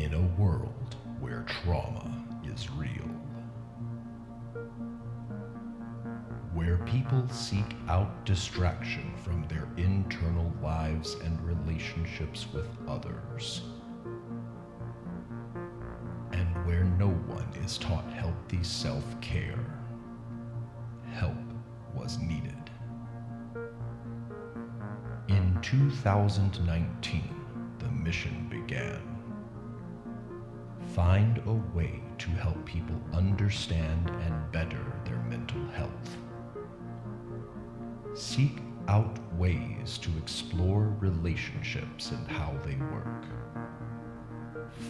in a world where trauma is real, where people seek out distraction from their internal lives and relationships with others, and where no one is taught healthy self-care, help was needed. In 2019, the mission began. Find a way to help people understand and better their mental health. Seek out ways to explore relationships and how they work.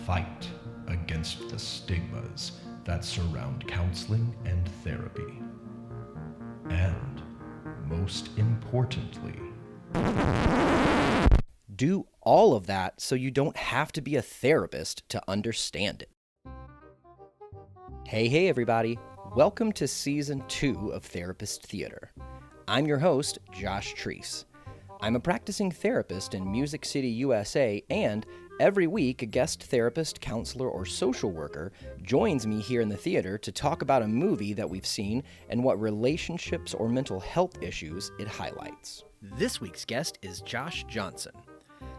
Fight against the stigmas that surround counseling and therapy. And, most importantly, do all of that so you don't have to be a therapist to understand it. Hey, everybody. Welcome to Season 2 of Therapist Theater. I'm your host, Josh Treese. I'm a practicing therapist in Music City, USA, and every week a guest therapist, counselor, or social worker joins me here in the theater to talk about a movie that we've seen and what relationships or mental health issues it highlights. This week's guest is Josh Johnson.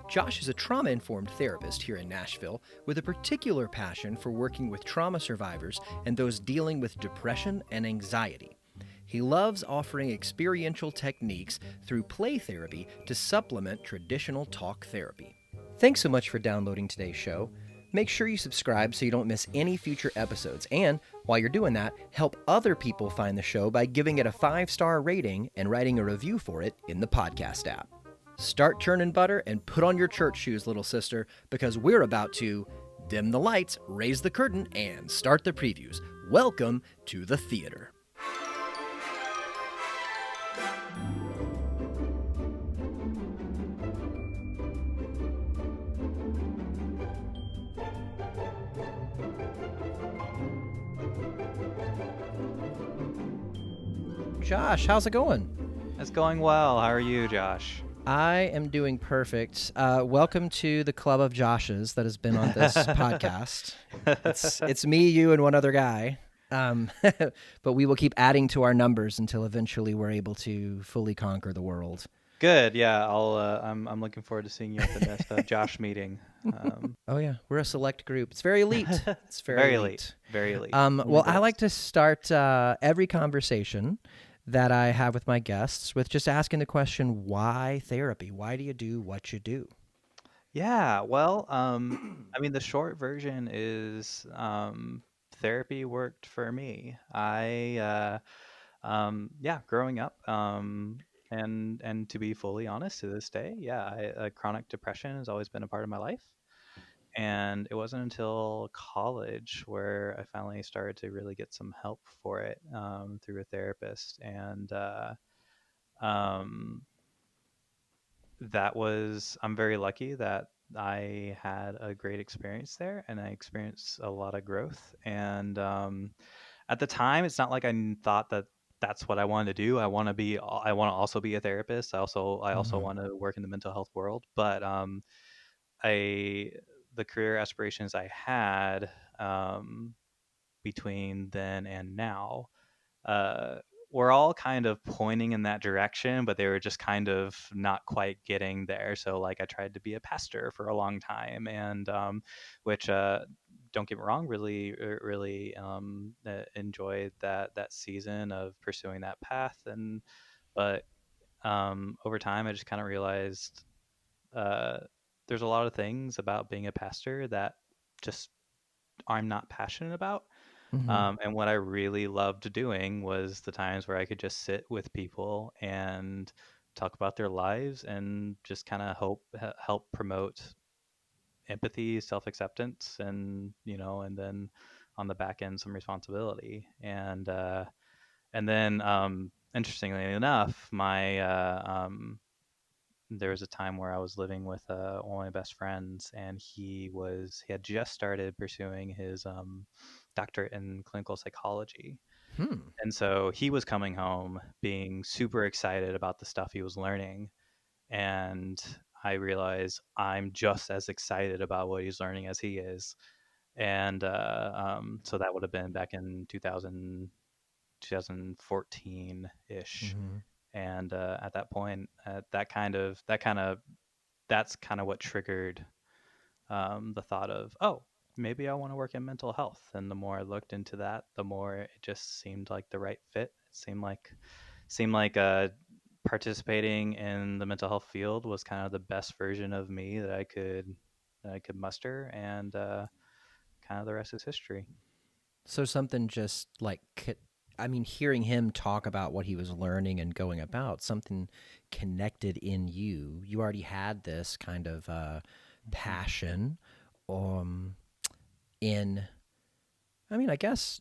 Josh is a trauma-informed therapist here in Nashville with a particular passion for working with trauma survivors and those dealing with depression and anxiety. He loves offering experiential techniques through play therapy to supplement traditional talk therapy. Thanks so much for downloading today's show. Make sure you subscribe so you don't miss any future episodes, and while you're doing that, help other people find the show by giving it a 5-star rating and writing a review for it in the podcast app. Start churning butter and put on your church shoes, little sister, because we're about to dim the lights, raise the curtain, and start the previews. Welcome to the theater. Josh, how's it going? It's going well. How are you, Josh? I am doing perfect. Welcome to the club of Joshes that has been on this podcast. It's me, you, and one other guy. But we will keep adding to our numbers until eventually we're able to fully conquer the world. Good. Yeah, I'm looking forward to seeing you at the next Josh meeting. Oh yeah, we're a select group. It's very elite. It's very elite. Very elite. Well, I like to start every conversation that I have with my guests with just asking the question, why therapy? Why do you do what you do? Yeah, well, I mean, the short version is therapy worked for me. Yeah, growing up, and to be fully honest, to this day, yeah, chronic depression has always been a part of my life. And it wasn't until college where I finally started to really get some help for it through a therapist. And um, I'm very lucky that I had a great experience there and I experienced a lot of growth. And at the time, it's not like thought that that's what I wanted to do. I want to also be a therapist. I also want to work in the mental health world. But I, the career aspirations I had between then and now uh, were all kind of pointing in that direction, but they were just kind of not quite getting there. So, like, I tried to be a pastor for a long time, and which don't get me wrong, really enjoyed that season of pursuing that path, and but over time, I just kind of realized uh, there's a lot of things about being a pastor that just I'm not passionate about. And what I really loved doing was the times where I could just sit with people and talk about their lives and just kind of help promote empathy, self acceptance, and and then on the back end some responsibility. And then interestingly enough, my there was a time where I was living with one of my best friends, and he had just started pursuing his doctorate in clinical psychology. And so he was coming home being super excited about the stuff he was learning. And I realize I'm just as excited about what he's learning as he is. And so that would have been back in 2014 ish. Mm-hmm. And at that point, that's kind of what triggered the thought of, oh, maybe I want to work in mental health. And the more I looked into that, the more it just seemed like the right fit. It seemed like participating in the mental health field was kind of the best version of me that I could muster, and kind of the rest is history. So something just like, I mean, hearing him talk about what he was learning and going about, something connected in you. You already had this kind of Mhm. passion, um, in. I mean, I guess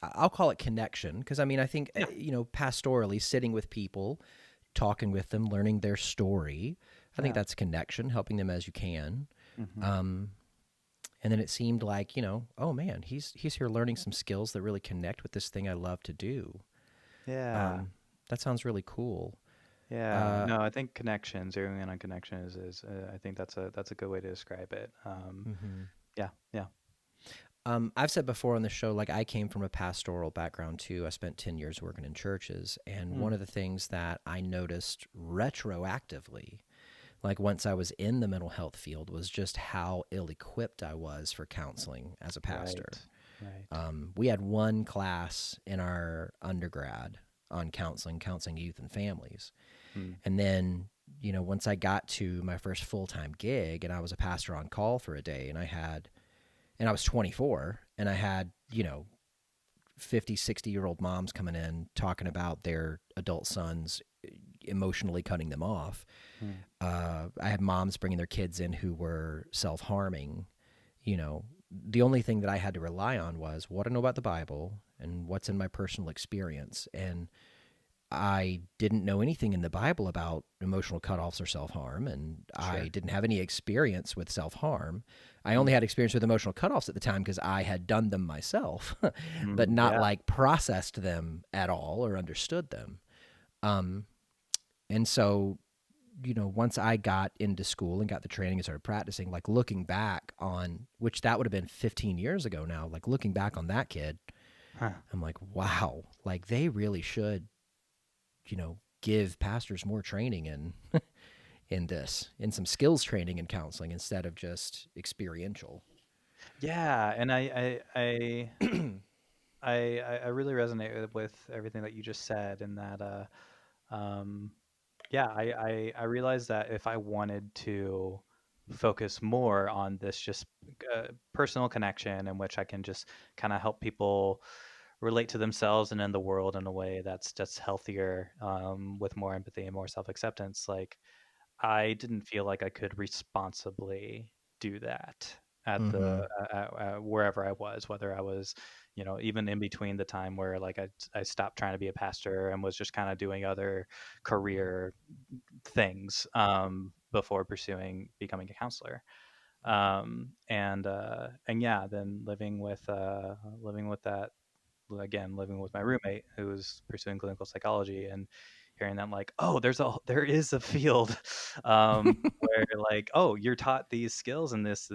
I'll call it connection because I mean, I think Yeah, pastorally, sitting with people, talking with them, learning their story. I think yeah. that's connection, helping them as you can. Hmm. Um, and then it seemed like, oh man, he's here learning some skills that really connect with this thing I love to do. Yeah, Um, that sounds really cool. yeah. Uh, No, I think connection, zeroing in on connection is I think that's a good way to describe it. mhm. Yeah, yeah. I've said before on the show, like I came from a pastoral background too. I spent 10 years working in churches. And one Mm, of the things that I noticed retroactively, like once I was in the mental health field, was just how ill equipped I was for counseling as a pastor. right, right. We had one class in our undergrad on counseling youth and families. Mm, And then, once I got to my first full time gig and I was a pastor on call for a day, and I was 24 and I had, 50, 60-year-old moms coming in talking about their adult sons emotionally cutting them off. mm, I had moms bringing their kids in who were self harming. The only thing that I had to rely on was what I know about the Bible and what's in my personal experience. And I didn't know anything in the Bible about emotional cutoffs or self harm, and I sure. didn't have any experience with self harm. I Mm, only had experience with emotional cutoffs at the time because I had done them myself, but not yeah. like processed them at all or understood them. Um, and so, once I got into school and got the training and started practicing, like looking back on which that would have been 15 years ago now, like looking back on that kid, Huh. I'm like, wow, like they really should, give pastors more training in some skills training and counseling instead of just experiential. Yeah, and I really resonate with everything that you just said, and that um, yeah, I realized that if I wanted to focus more on this just personal connection in which I can just kind of help people relate to themselves and in the world in a way that's healthier, with more empathy and more self-acceptance, like I didn't feel like I could responsibly do that at Mm-hmm. wherever I was, whether I was, even in between the time where like I stopped trying to be a pastor and was just kind of doing other career things, before pursuing becoming a counselor. And yeah, then living with that again, living with my roommate who was pursuing clinical psychology, and hearing them like, oh, there is a field, where like, oh, you're taught these skills and this,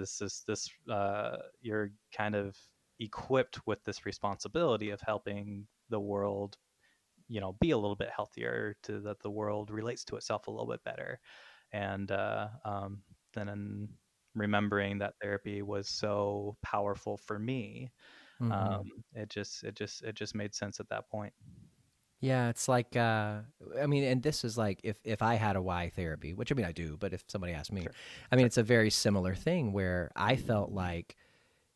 you're kind of equipped with this responsibility of helping the world, be a little bit healthier, to that the world relates to itself a little bit better. And then remembering that therapy was so powerful for me, um, Mm-hmm. it just made sense at that point. Yeah, it's like I mean, and this is like if I had a Y therapy, which I mean I do, but if somebody asked me, Sure, I mean sure. it's a very similar thing where I felt like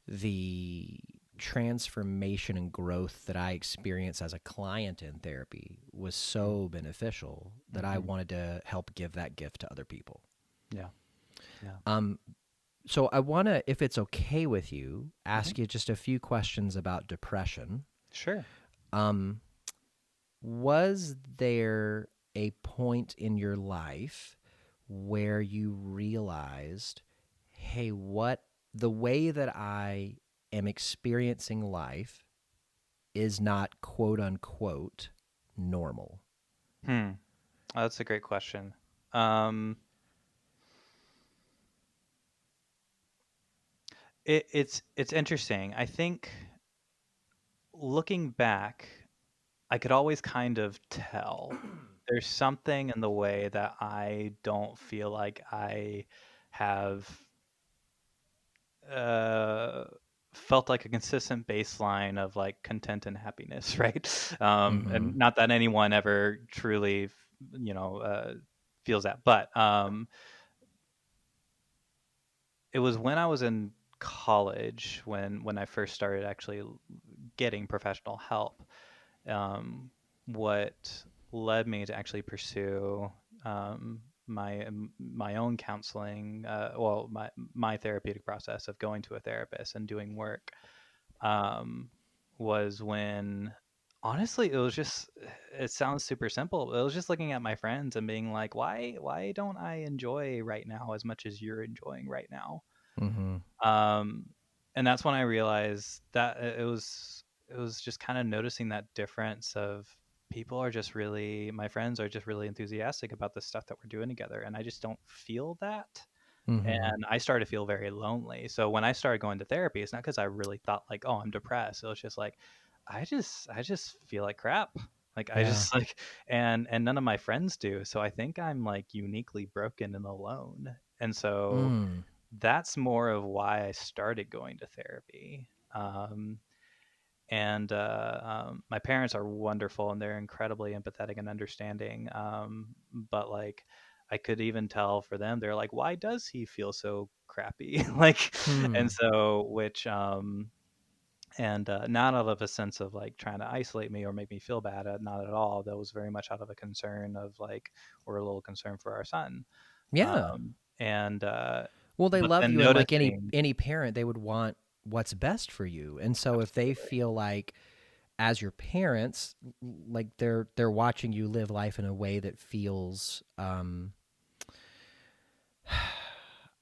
the transformation and growth that I experienced as a client in therapy was so beneficial that I Mm-hmm. wanted to help give that gift to other people. Yeah, yeah. Um, so I want to, if it's okay with you, Hmm. ask you just a few questions about depression. Sure. Um, was there a point in your life where you realized, hey, what the way that I am experiencing life is not quote unquote normal? Hmm. That's a great question. Um, It's interesting. I think looking back, I could always kind of tell. There's something in the way that I don't feel like I have uh, felt like a consistent baseline of like content and happiness, right? And Mm-hmm. not that anyone ever truly, you know, feels that, but it was when I was in college when I first started actually getting professional help. What led me to actually pursue my own counseling, well, my therapeutic process of going to a therapist and doing work, um, was when honestly it was just, it sounds super simple. It was just looking at my friends and being like, why don't I enjoy right now as much as you're enjoying right now? Mm-hmm. um, and that's when I realized that it was just kind of noticing that difference of people are just really, my friends are just really enthusiastic about the stuff that we're doing together, and I just don't feel that. Mm-hmm. And I started to feel very lonely. So when I started going to therapy, it's not because I really thought like, oh, I'm depressed. It was just like, I just feel like crap. Like I Yeah. just like, and none of my friends do. So I think I'm like uniquely broken and alone. And so Mm. that's more of why I started going to therapy. And my parents are wonderful and they're incredibly empathetic and understanding. But like, I could even tell for them, they're like, why does he feel so crappy? Like, and Hmm. so, which, and not out of a sense of like trying to isolate me or make me feel bad, not at all. That was very much out of a concern of like, we're a little concerned for our son. Yeah. And Well, they but love then you, and like noticing, any parent, they would want what's best for you. And so if they absolutely. feel like as your parents, like they're watching you live life in a way that feels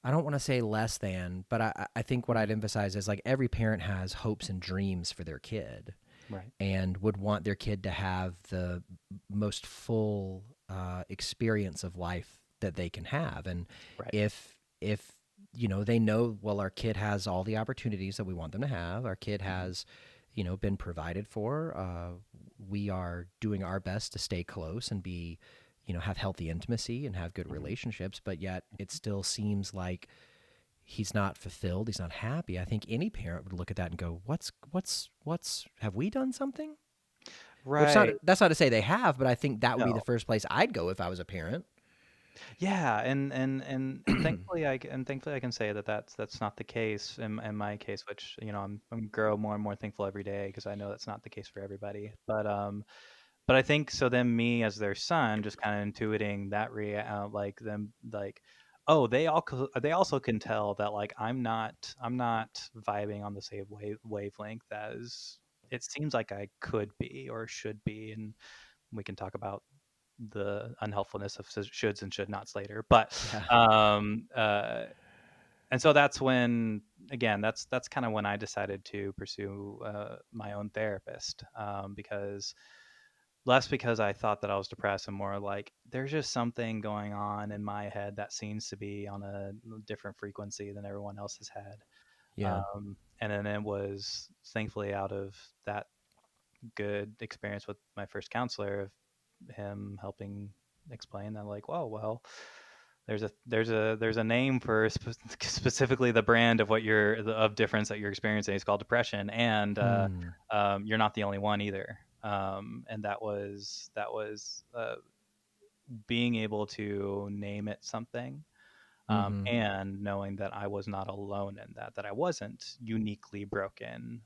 I don't want to say less than, but I think what Mm, I'd emphasize is like every parent has hopes and dreams for their kid right, and would want their kid to have the most full experience of life that they can have. And right. if you know they know, well, our kid has all the opportunities that we want them to have. Our kid Mhm. has, you know, been provided for. We are doing our best to stay close and be, you know, have healthy intimacy and have good Mhm. relationships. But yet, it still seems like he's not fulfilled. He's not happy. I think any parent would look at that and go, "What's? Have we done something?" Which not Right. that's not to say they have, but I think that would be the No. first place I'd go if I was a parent. Yeah, and thankfully I can say that that's not the case in my case, which you know I'm grow more and more thankful every day because I know that's not the case for everybody. But I think so. Then me as their son, just kind of intuiting that like them like, oh, they also can tell that like I'm not vibing on the same wavelength as it seems like I could be or should be, and we can talk about the unhelpfulness of shoulds and should nots later. But Yeah. um, uh, and so that's when, again, that's kind of when I decided to pursue my own therapist, because less because I thought that I was depressed and more like there's just something going on in my head that seems to be on a different frequency than everyone else has had. Yeah. And then it was thankfully out of that good experience with my first counselor of him helping explain that like, whoa, well, there's a name for specifically the brand of what you're of difference that you're experiencing. It's called depression, and Hmm. you're not the only one either. And that was being able to name it something, Mm-hmm. and knowing that I was not alone in that I wasn't uniquely broken,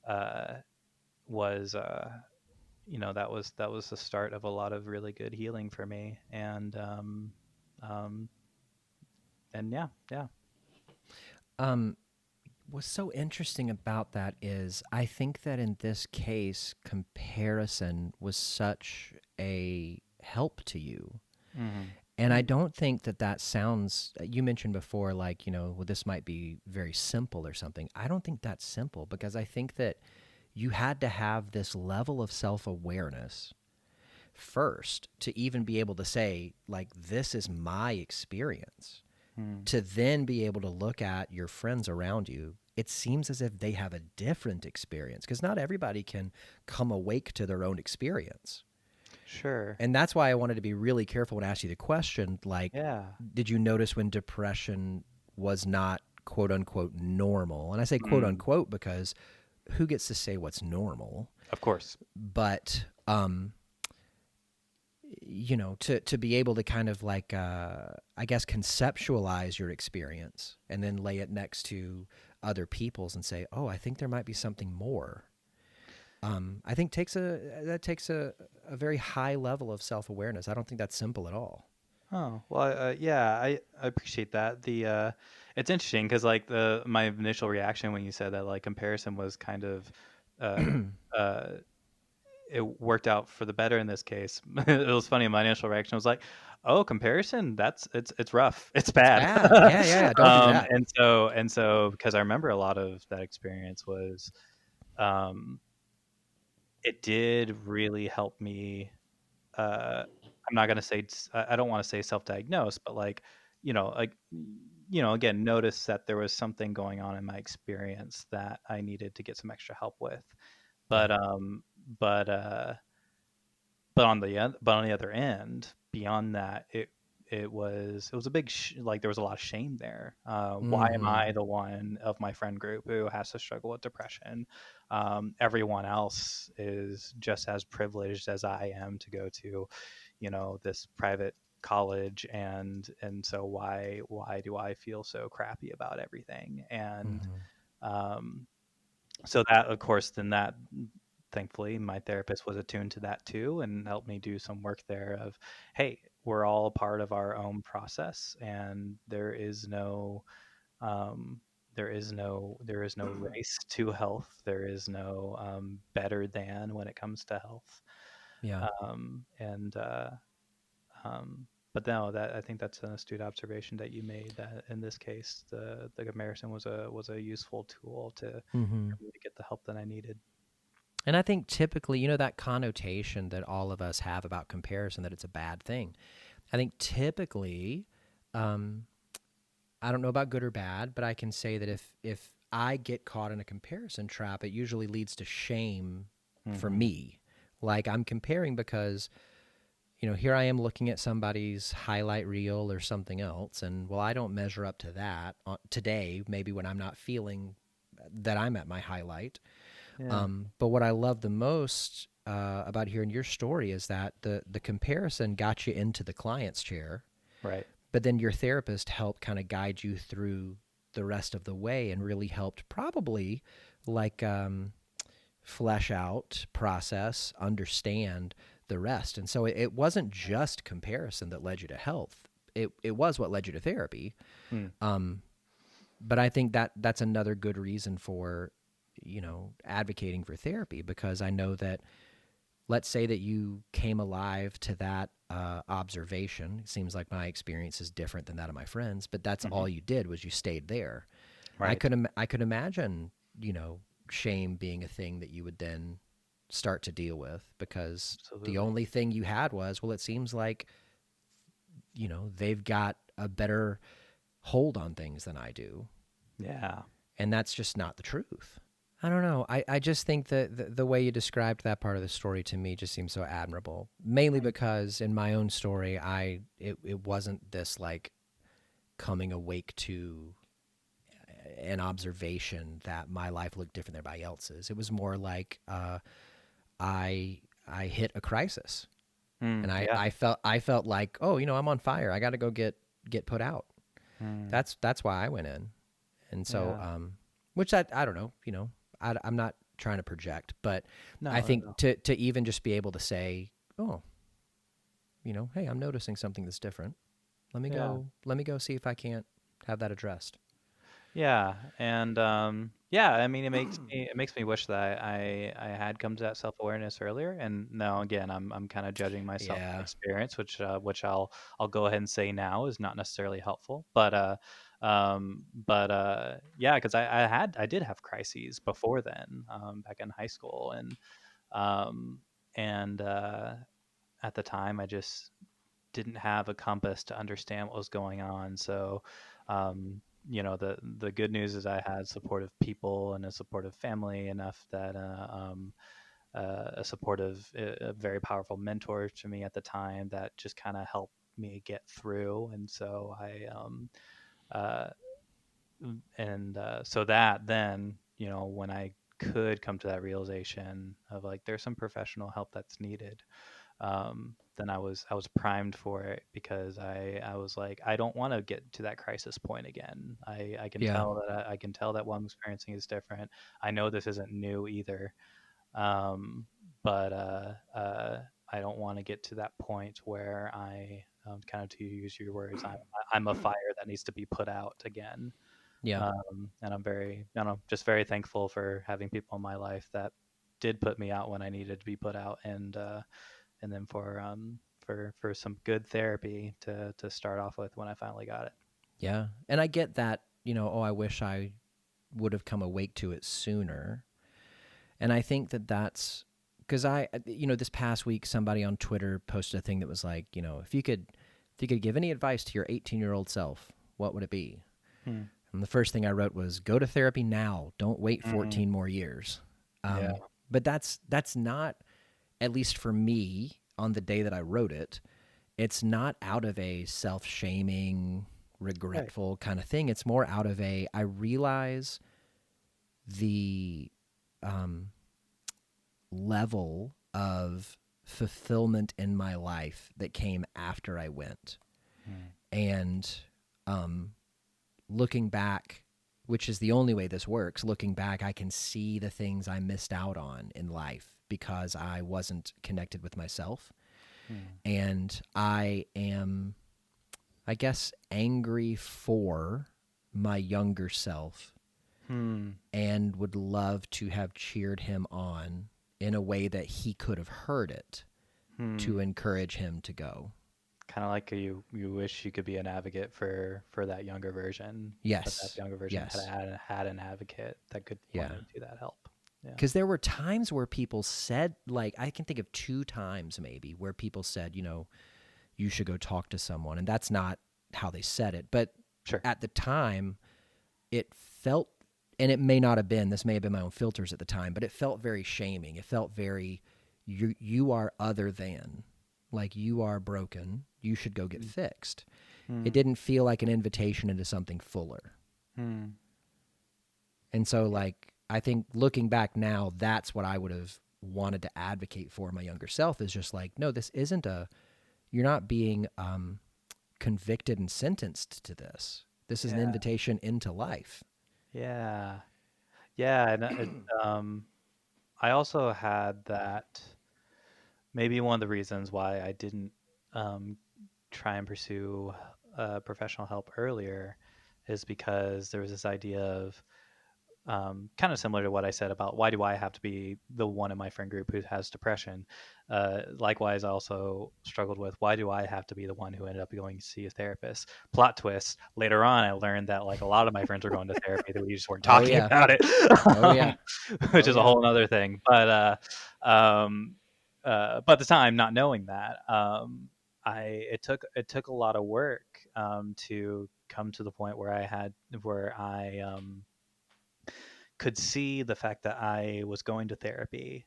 uh, was that was the start of a lot of really good healing for me. Um, and yeah, yeah. Um, what's so interesting about that is I think that in this case, comparison was such a help to you. Hmm. And I don't think that that sounds, you mentioned before, like, you know, well, this might be very simple or something. I don't think that's simple because I think that you had to have this level of self awareness first to even be able to say, like, this is my experience. Hmm. to then be able to look at your friends around you, it seems as if they have a different experience because not everybody can come awake to their own experience. Sure. And that's why I wanted to be really careful when I asked you the question, like, Yeah. did you notice when depression was not quote unquote normal? And I say quote Mm. unquote because who gets to say what's normal? Of course. But you know, to be able to kind of like I guess conceptualize your experience and then lay it next to other people's and say, oh, I think there might be something more. I think takes a very high level of self awareness. I don't think that's simple at all. Oh, well, yeah, I appreciate that. It's interesting because like my initial reaction when you said that like comparison was kind of, uh, uh, it worked out for the better in this case. It was funny. My initial reaction was like, "Oh, comparison? It's rough. It's It's bad." bad. Yeah, yeah, yeah. Don't do that. And so because I remember a lot of that experience was, um, it did really help me. I'm not gonna say I don't want to say self-diagnose, but like, like, again, notice that there was something going on in my experience that I needed to get some extra help with. Yeah. But but uh, but on the other end, beyond that, it was a big like there was a lot of shame there. Why am Mm-hmm. I the one of my friend group who has to struggle with depression? Everyone else is just as privileged as I am to go to, this private college, and so why do I feel so crappy about everything? And Mm-hmm. um, so that, of course, then that thankfully my therapist was attuned to that too and helped me do some work there of, hey, we're all a part of our own process, and um, there is no race to health. There is no better than when it comes to health. Yeah. And But no, that I think that's an astute observation that you made. That in this case, the comparison was a useful tool to Mm-hmm. for me to get the help that I needed. And I think typically, you know, that connotation that all of us have about comparison, that it's a bad thing. I think typically, um, I don't know about good or bad, but I can say that if I get caught in a comparison trap, it usually leads to shame for Hmm. me. Like I'm comparing because, you know, here I am looking at somebody's highlight reel or something else, and well, I don't measure up to that today. Maybe when I'm not feeling that I'm at my highlight. Yeah. But what I love the most about hearing your story is that the comparison got you into the client's chair, Right. but then your therapist helped kind of guide you through the rest of the way and really helped probably like flesh out, process, understand the rest. And so it wasn't just comparison that led you to health. It was what led you to therapy. Mm. Um, but I think that that's another good reason for, you know, advocating for therapy because I know that let's say that you came alive to that observation. It seems like my experience is different than that of my friends, but that's Hmm. all you did was you stayed there. Right. I could imagine, you know, shame being a thing that you would then start to deal with because the Absolutely. only thing you had was, well, it seems like, you know, they've got a better hold on things than I do. Yeah. And that's just not the truth. I don't know. I just think that the way you described that part of the story to me just seems so admirable. Mainly Thank you. because in my own story, it wasn't this like coming awake to an observation that my life looked different than everybody else's. It was more like I hit a crisis, and Mm. Yeah. I felt like, oh, you know, I'm on fire. I got to go get put out. Mm. That's why I went in. And so, Yeah. which I don't know, you know, I'm not trying to project, but I No, think no. to even just be able to say, oh, you know, hey, I'm noticing something that's different. Yeah. Let me go see if I can't have that addressed. Yeah. And yeah, I mean, it makes me wish that I had come to that self-awareness earlier. And now again, I'm kind of judging myself by Yeah. experience, which I'll go ahead and say now is not necessarily helpful. But yeah, because I did have crises before then, back in high school, um and at the time I just didn't have a compass to understand what was going on. So, the good news is I had supportive people and a supportive family enough that a very powerful mentor to me at the time that just kind of helped me get through. And so uh, so that then, when I could come to that realization of like, there's some professional help that's needed, then I was primed for it, because I was like, I don't want to get to that crisis point again. I can Yeah. tell that I can tell that what I'm experiencing is different. I know this isn't new either, but I don't want to get to that point where kind of, to use your words, I'm a fire that needs to be put out again. Yeah. And I'm very, just very thankful for having people in my life that did put me out when I needed to be put out, and then for some good therapy to start off with when I finally got it. Yeah. And I get that, I wish I would have come awake to it sooner. And I think that that's because this past week, somebody on Twitter posted a thing that was like, if you could give any advice to your 18-year-old self, what would it be? Hmm. And the first thing I wrote was, go to therapy now. Don't wait Mm, 14 more years. yeah. But that's not, at least for me, on the day that I wrote it, it's not out of a self-shaming, Right. regretful kind of thing. It's more out of I realize the um, level of fulfillment in my life that came after I went. Hmm. And um, looking back, which is the only way this works, looking back, I can see the things I missed out on in life because I wasn't connected with myself. Hmm. And I am, I guess, angry for my younger self Hmm. and would love to have cheered him on in a way that he could have heard it Hmm. to encourage him to go. Kind of like you wish you could be an advocate for that younger version, but that Yes. younger version Yes. had an advocate that could point Yeah. him to that help. Yeah. Because there were times where people said, like, I can think of 2 times maybe where people said, you should go talk to someone. And that's not how they said it. But Sure. at the time, it felt, and it may not have been, this may have been my own filters at the time, but it felt very shaming. It felt very, you are other than, like, you are broken. You should go get Hmm. fixed. It Hmm. didn't feel like an invitation into something fuller. Hmm. And so, Yeah. like, I think looking back now, that's what I would have wanted to advocate for my younger self is just like, no, this isn't you're not being convicted and sentenced to this. This is an Yeah. invitation into life. Yeah. Yeah. And I also had that. Maybe one of the reasons why I didn't um, try and pursue professional help earlier is because there was this idea of, kind of similar to what I said about, why do I have to be the one in my friend group who has depression? Likewise, I also struggled with, why do I have to be the one who ended up going to see a therapist? Plot twist. Later on, I learned that like a lot of my friends were going to therapy, that we just weren't Oh talking yeah. about it, Oh yeah. which Oh is a yeah. whole other thing. But at the time, not knowing that, it took a lot of work to come to the point where I could see the fact that I was going to therapy,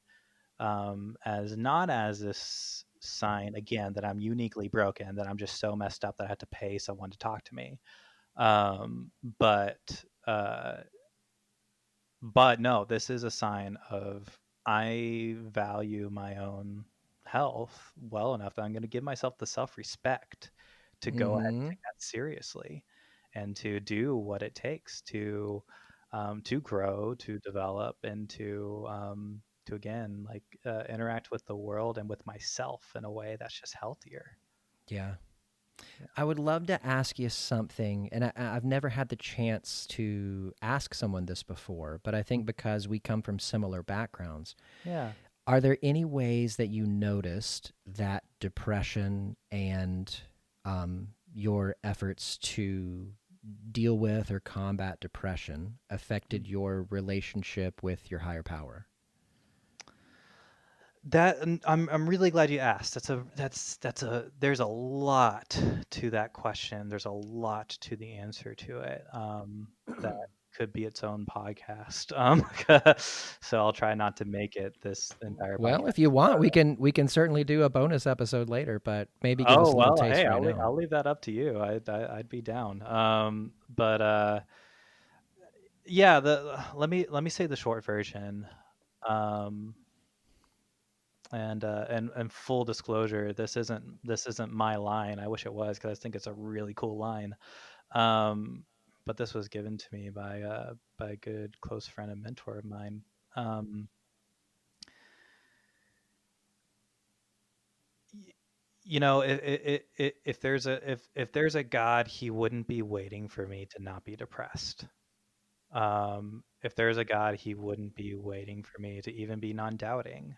as not as this sign again that I'm uniquely broken, that I'm just so messed up that I have to pay someone to talk to me. Um, but uh, but no, this is a sign of, I value my own health well enough that I'm going to give myself the self-respect to go ahead and Mm-hmm. take that seriously, and to do what it takes to grow, to develop, and to again, like, interact with the world and with myself in a way that's just healthier. Yeah. Yeah. I would love to ask you something, and I've never had the chance to ask someone this before, but I think because we come from similar backgrounds, Yeah. are there any ways that you noticed that depression and your efforts to deal with or combat depression affected your relationship with your higher power? I'm really glad you asked. There's a lot to that question. There's a lot to the answer to it. That could be its own podcast. So I'll try not to make it this entire Well, podcast. if you want, we can certainly do a bonus episode later, but maybe give us Oh a little well, taste hey, right now. I'll leave that up to you. I'd be down. But yeah, the let me say the short version. Um, and full disclosure, this isn't my line. I wish it was because I think it's a really cool line. Um, but this was given to me by a good close friend and mentor of mine. Um, y- if there's a God, he wouldn't be waiting for me to not be depressed. If there's a God, he wouldn't be waiting for me to even be non-doubting.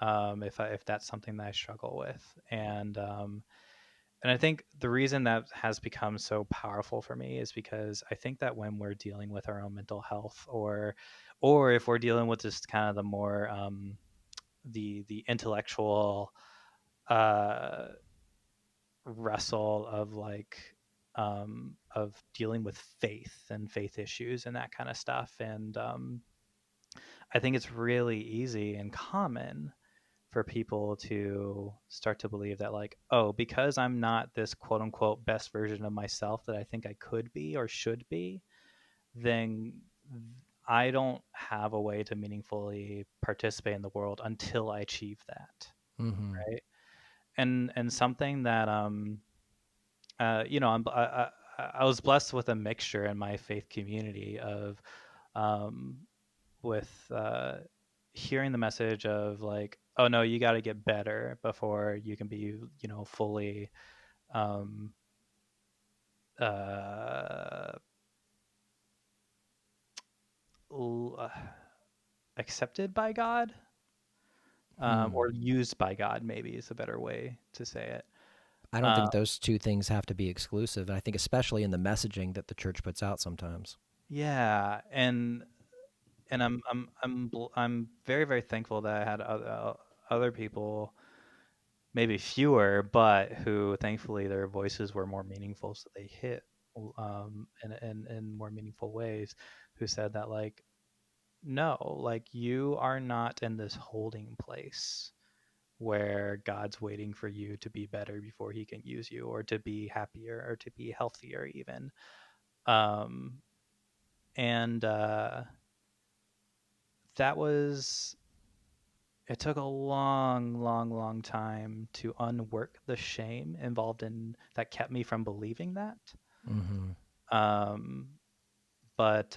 If that's something that I struggle with, and I think the reason that has become so powerful for me is because I think that when we're dealing with our own mental health, or if we're dealing with just kind of the more the intellectual uh, wrestle of of dealing with faith and faith issues and that kind of stuff, and I think it's really easy and common for people to start to believe that, like, oh, because I'm not this quote unquote best version of myself that I think I could be or should be, then I don't have a way to meaningfully participate in the world until I achieve that. Mm-hmm. Right. And something that I was blessed with a mixture in my faith community of um with hearing the message of, like, oh no, you got to get better before you can be, fully um, uh, l- accepted by God, Hmm. or used by God, maybe is a better way to say it. I don't Uh, think those two things have to be exclusive, and I think especially in the messaging that the church puts out sometimes. yeah, and I'm very, very thankful that I had other people, maybe fewer, but who thankfully their voices were more meaningful, so they hit in more meaningful ways. Who said that, like, no, like, you are not in this holding place where God's waiting for you to be better before He can use you, or to be happier, or to be healthier, even. Um, and that was it took a long, long, long time to unwork the shame involved in that kept me from believing that. Mm-hmm. Um, but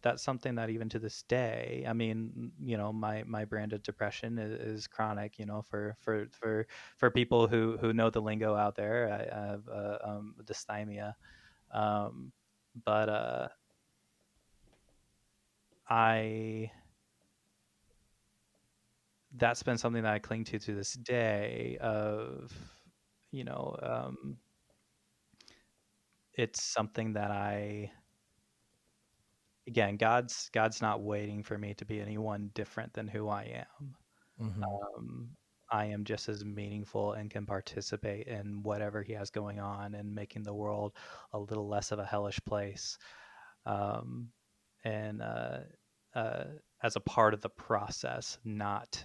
that's something that even to this day, I mean, my brand of depression is chronic. For people who know the lingo out there, I have dysthymia. Um, but I that's been something that I cling to this day. Of you know it's something that I again, God's not waiting for me to be anyone different than who I am. Mm-hmm. um, I am just as meaningful and can participate in whatever he has going on, and making the world a little less of a hellish place, um, and uh, as a part of the process, not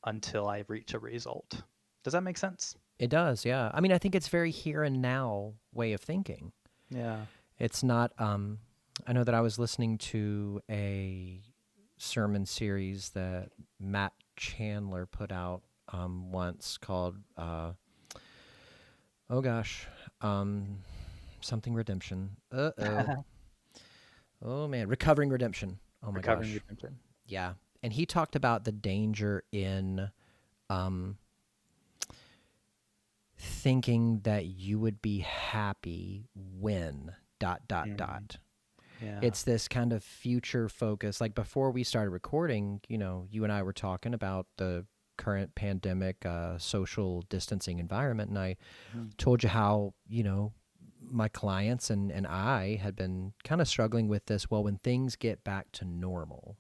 until I reach a result. Does that make sense? It does, yeah. I mean, I think it's very here and now way of thinking. Yeah. It's not. I know that I was listening to a sermon series that Matt Chandler put out once called, oh gosh, um, something redemption. Oh man, recovering redemption. Oh my Recovering gosh, redemption. yeah. And he talked about the danger in um, thinking that you would be happy when dot dot Mm, dot. yeah. It's this kind of future focus. Like before we started recording, you and I were talking about the current pandemic, social distancing environment, and I Mhm. told you how my clients and I had been kind of struggling with this. Well, when things get back to normal,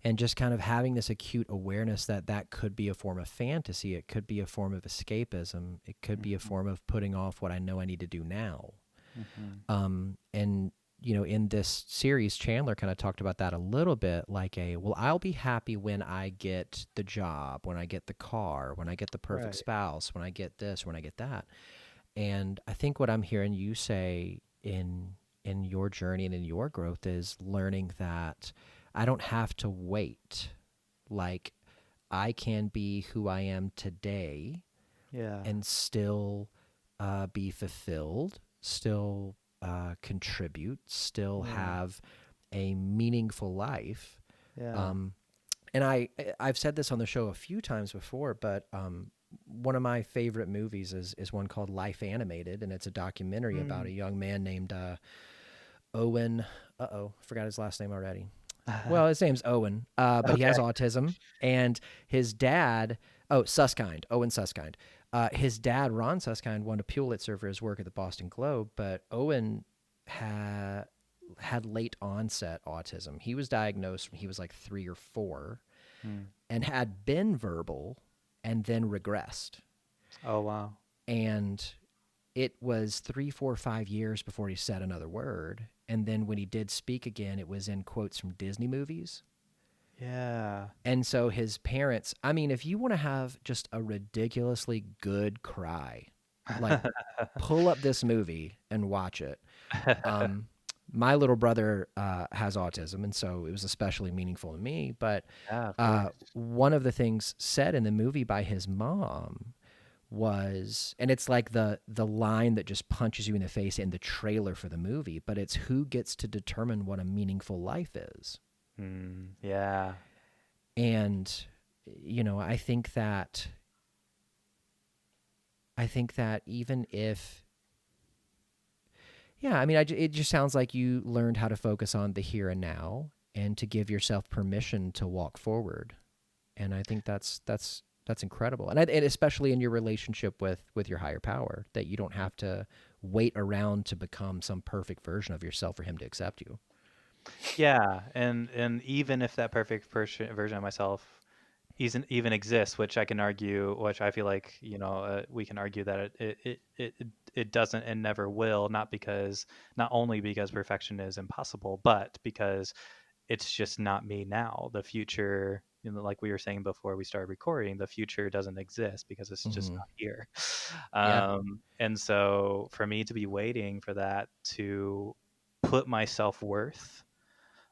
and just kind of having this acute awareness that that could be a form of fantasy, it could be a form of escapism, it could be a Mhm. form of putting off what I know I need to do now. Mhm. And in this series, Chandler kind of talked about that a little bit, like well, I'll be happy when I get the job, when I get the car, when I get the perfect Right. spouse, when I get this, when I get that. And I think what I'm hearing you say in your journey and in your growth is learning that I don't have to wait. Like, I can be who I am today Yeah. and still be fulfilled, still contribute, still Yeah. have a meaningful life. Yeah. Um, and I've said this on the show a few times before, but one of my favorite movies is one called Life Animated, and it's a documentary about a Mm. young man named Owen. Forgot his last name already. Well, his name's Owen, but he has Okay. autism, and his dad, Suskind, Owen Suskind. His dad, Ron Suskind, won a Pulitzer for his work at the Boston Globe, but Owen had late onset autism. He was diagnosed when he was like 3 or 4, Mm. and had been verbal, and then regressed. Oh wow. And it was 3, 4, 5 years before he said another word. And then when he did speak again, it was in quotes from Disney movies. Yeah. And so his parents, I mean, if you want to have just a ridiculously good cry, like, pull up this movie and watch it. Um, my little brother has autism, and so it was especially meaningful to me. But Yeah, of course. one of the things said in the movie by his mom was, and it's like the line that just punches you in the face in the trailer for the movie, but it's who gets to determine what a meaningful life is. Mm. Yeah. And I think that even if, yeah, I mean, it just sounds like you learned how to focus on the here and now and to give yourself permission to walk forward. And I think that's incredible. And especially in your relationship with your higher power, that you don't have to wait around to become some perfect version of yourself for him to accept you. Yeah, and even if that perfect version of myself isn't even exists, which I can argue, which I feel like we can argue that it doesn't and never will, not only because perfection is impossible, but because it's just not me now. The future, like we were saying before we started recording, the future doesn't exist because it's just Mm-hmm. not here. Yeah. And so for me to be waiting for that to put my self worth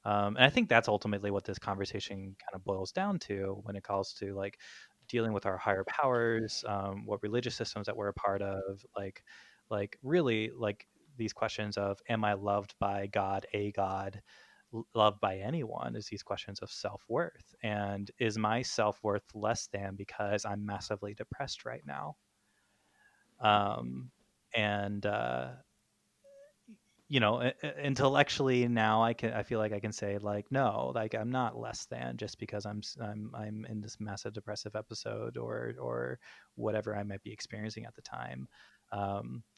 and I think that's ultimately what this conversation kind of boils down to when it comes to like dealing with our higher powers, what religious systems that we're a part of, really like these questions of am I loved by God, a God, loved by anyone? Is these questions of self worth, and is my self worth less than because I'm massively depressed right now? Um, and intellectually now I feel like I can say like no, like I'm not less than just because I'm in this massive depressive episode or whatever I might be experiencing at the time.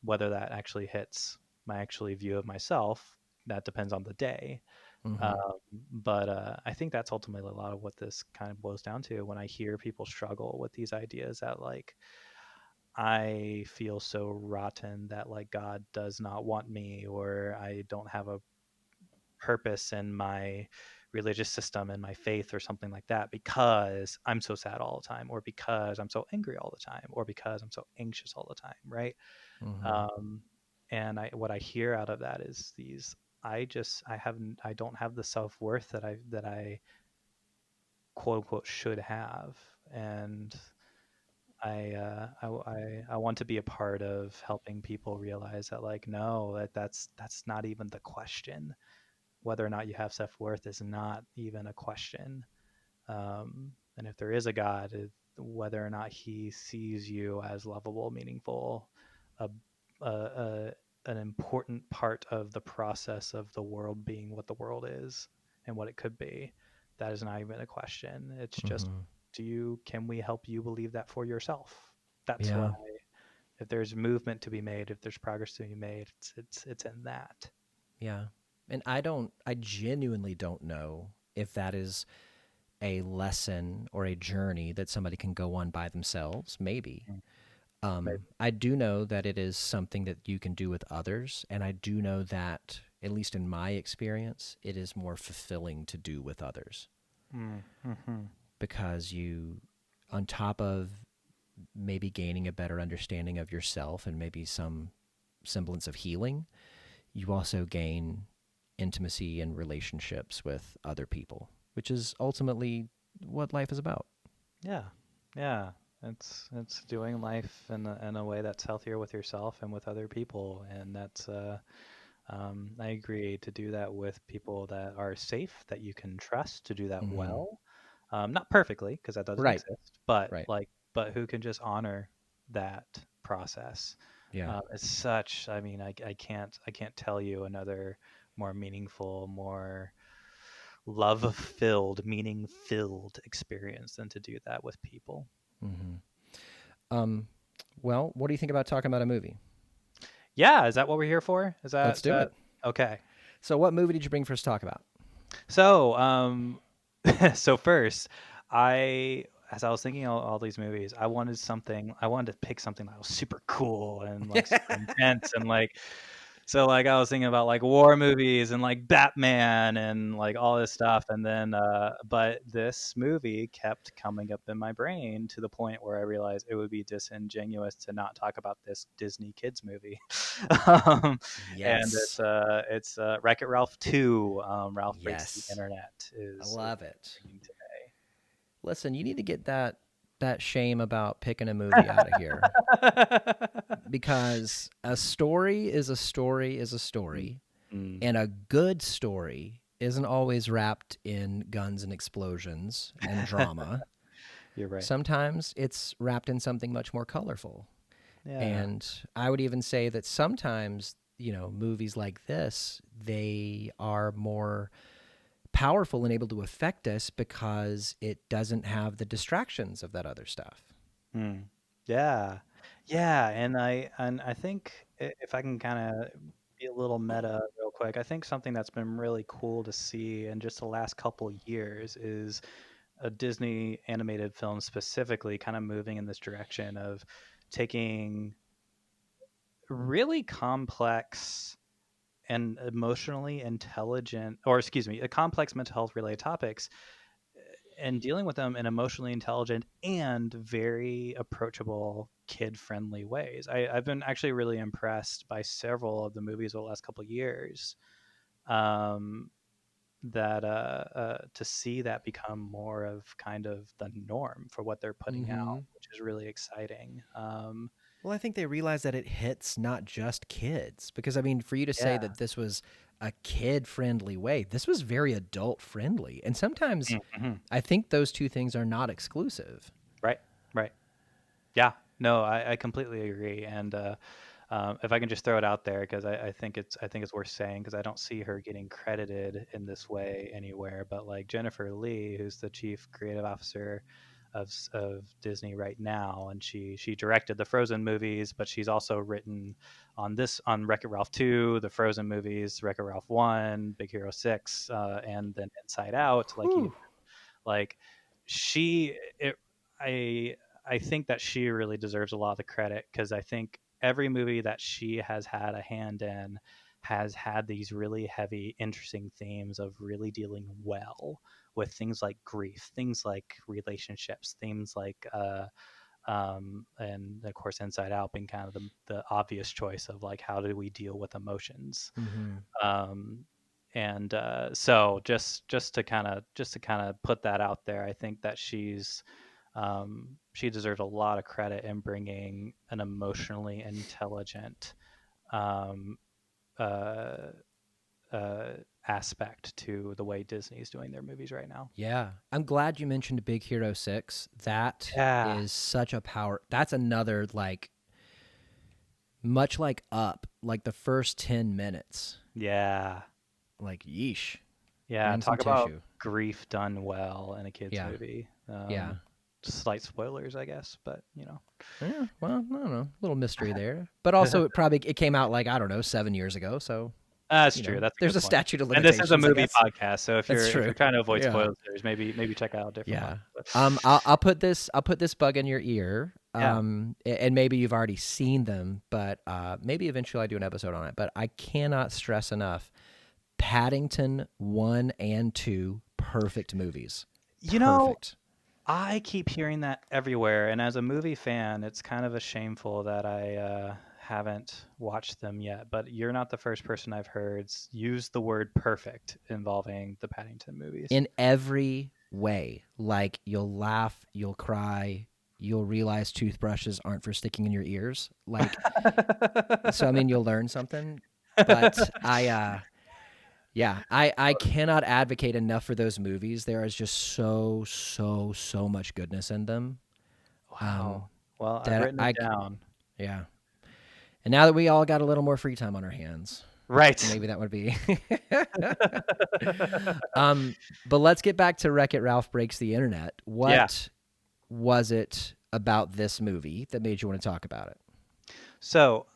Whether that actually hits my actually view of myself, that depends on the day. um, Mm-hmm. but I think that's ultimately a lot of what this kind of boils down to when I hear people struggle with these ideas that like I feel so rotten that like God does not want me, or I don't have a purpose in my religious system and my faith or something like that because I'm so sad all the time, or because I'm so angry all the time, or because I'm so anxious all the time, right? Mm-hmm. Um, and what I hear out of that is these I don't have the self worth that I quote unquote should have, and I want to be a part of helping people realize that like no, that's not even the question. Whether or not you have self worth is not even a question. And if there is a God, whether or not He sees you as lovable, meaningful, a, a an important part of the process of the world being what the world is and what it could be, that is not even a question. It's just, Mm-hmm. can we help you believe that for yourself? That's what Yeah. if there's movement to be made, if there's progress to be made, it's in that. Yeah. And I genuinely don't know if that is a lesson or a journey that somebody can go on by themselves, maybe. Maybe. I do know that it is something that you can do with others, and I do know that, at least in my experience, it is more fulfilling to do with others Mm-hmm. because you, on top of maybe gaining a better understanding of yourself and maybe some semblance of healing, you also gain intimacy and relationships with other people, which is ultimately what life is about. Yeah, yeah. It's doing life in a way that's healthier with yourself and with other people, and that's I agree to do that with people that are safe, that you can trust to do that Mm-hmm. well. Not perfectly, because that doesn't Right, exist, but right. but who can just honor that process. Yeah. It's such. I mean, I can't tell you another more meaningful, more love-filled, meaning-filled experience than to do that with people. Mm-hmm. Um, well, what do you think about talking about a movie? Yeah, is that what we're here for? Is Let's do that it. okay? So, what movie did you bring for us to talk about? So, so first, as I was thinking all these movies, I wanted to pick something that was super cool and like super intense and like, so like I was thinking about like war movies and like Batman and like all this stuff, and then but this movie kept coming up in my brain to the point where I realized it would be disingenuous to not talk about this Disney kids movie. um, and Yes. it's Wreck-It Ralph 2. Ralph Breaks the Yes. Internet I is love what it. I'm bringing Listen, you need to get that shame about picking a movie out of here today. because a story is a story is a Mm, story, mm, and a good story isn't always wrapped in guns and explosions and drama. you're right. Sometimes it's wrapped in something much more colorful. Yeah. And I would even say that sometimes, movies like this, they are more powerful and able to affect us because it doesn't have the distractions of that other stuff. Mm. Yeah. Yeah, and I think if I can kind of be a little meta real quick, I think something that's been really cool to see in just the last couple years is a Disney animated film specifically kind of moving in this direction of taking really complex and emotionally intelligent, or excuse me, a complex mental health related topics, and dealing with them in emotionally intelligent and very approachable kid friendly ways. I've been actually really impressed by several of the movies over the last couple of years, um, that to see that become more of kind of the norm for what they're putting Mm-hmm. out, which is really exciting. Well, I think they realize that it hits not just kids. Because, I mean, for you to say Yeah. that this was a kid friendly way, this was very adult friendly. And sometimes Mhm. I think those two things are not exclusive. Right. Right. Yeah, no, I completely agree. And if I can just throw it out there, because I think it's worth saying, because I don't see her getting credited in this way anywhere. But like Jennifer Lee, who's the chief creative officer of Disney right now, and she directed the Frozen movies, but she's also written on Wreck-It Ralph 2, the Frozen movies, Wreck-It Ralph 1, Big Hero 6, and then Inside Out. Whew. Like she it, I think that she really deserves a lot of the credit, because I think every movie that she has had a hand in has had these really heavy, interesting themes of really dealing well with things like grief, things like relationships, things like and of course Inside Out being kind of the obvious choice of like, how do we deal with emotions. Mm-hmm. um, and so just to kind of put that out there, I think that she deserves a lot of credit in bringing an emotionally intelligent um, uh, uh, aspect to the way Disney's doing their movies right now. Yeah. I'm glad you mentioned Big Hero 6. That Yeah, is such a power. That's another, like, much like Up, like the first 10 minutes. yeah, Like, yeesh. yeah. Burn some Talk about tissue. grief done well in a kids Yeah. movie. Yeah. Slight spoilers, I guess, but Yeah. Well, I don't know. A little mystery there. But also, it came out like, I don't know, 7 years ago. So, That's You true. know, That's a there's good a point. statute of And this is a limitations, I movie guess. podcast, so if That's you're true. trying to avoid Yeah. spoilers, maybe check out a different Yeah. one. But, I'll put this bug in your ear. yeah. And maybe you've already seen them, but maybe eventually I do an episode on it. But I cannot stress enough: Paddington 1 and 2, perfect movies. You know, Perfect. I keep hearing that everywhere, and as a movie fan, it's kind of a shameful that I haven't watched them yet. But you're not the first person I've heard use the word "perfect" involving the Paddington movies. In every way. Like, you'll laugh, you'll cry, you'll realize toothbrushes aren't for sticking in your ears. Like, so I mean, you'll learn something. But I cannot advocate enough for those movies. There is just so much goodness in them. Wow. Well, I've That written it I down. Yeah. And now that we all got a little more free time on our hands, Right. maybe that would be. But let's get back to Wreck-It Ralph Breaks the Internet. Yeah. What was it about this movie that made you want to talk about it? So,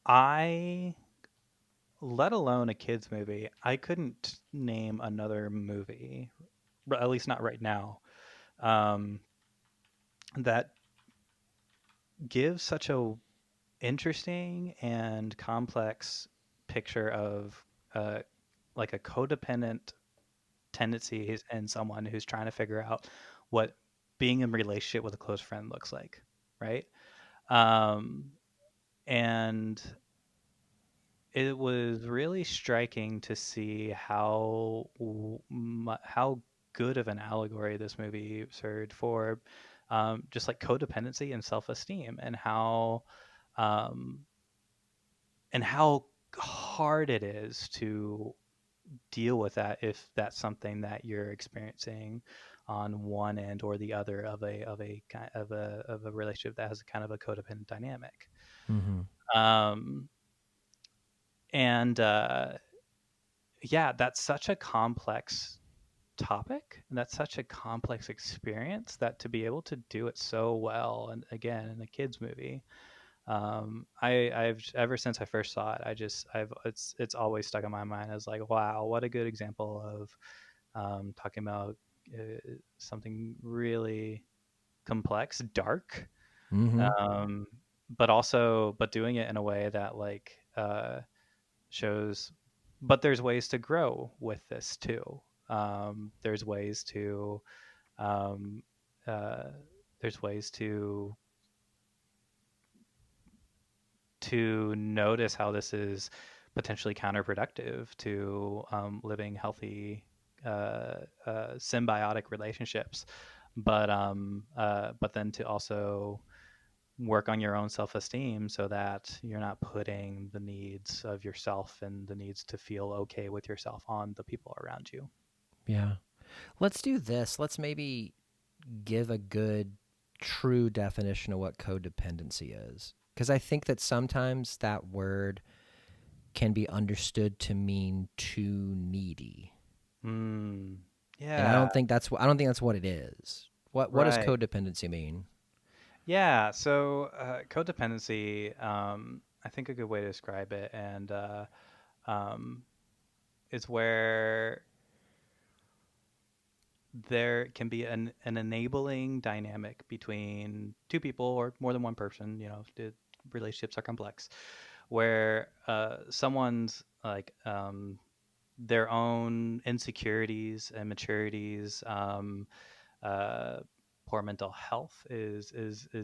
I, let alone a kids movie, I couldn't name another movie, at least not right now, um, that gives such a interesting and complex picture of uh, like a codependent tendencies in someone who's trying to figure out what being in a relationship with a close friend looks like, right? Um, and it was really striking to see how good of an allegory this movie served for just like codependency and self-esteem, um, and how hard it is to deal with that if that's something that you're experiencing on one end or the other of a relationship that has a kind of a codependent dynamic. Mm-hmm. Um, and Yeah, that's such a complex topic, and that's such a complex experience that to be able to do it so well, and again in a kids movie, I've ever since I first saw it, I've it's always stuck in my mind as like, wow, what a good example of talking about something really complex, dark, Mm-hmm. um, but doing it in a way that like shows, but there's ways to grow with this too. There's ways to um, uh, there's ways to notice how this is potentially counterproductive to living healthy symbiotic relationships, but then to also work on your own self-esteem so that you're not putting the needs of yourself and the needs to feel okay with yourself on the people around you. Yeah. Let's do this. Let's maybe give a good, true definition of what codependency is. Because I think that sometimes that word can be understood to mean too needy. Mm, And I yeah, don't think that's what it is. What does right. codependency mean? Yeah, so codependency, I think a good way to describe it, and um, is where there can be an enabling dynamic between two people or more than one person. You know, the relationships are complex, where someone's like their own insecurities and maturities, uh, poor mental health is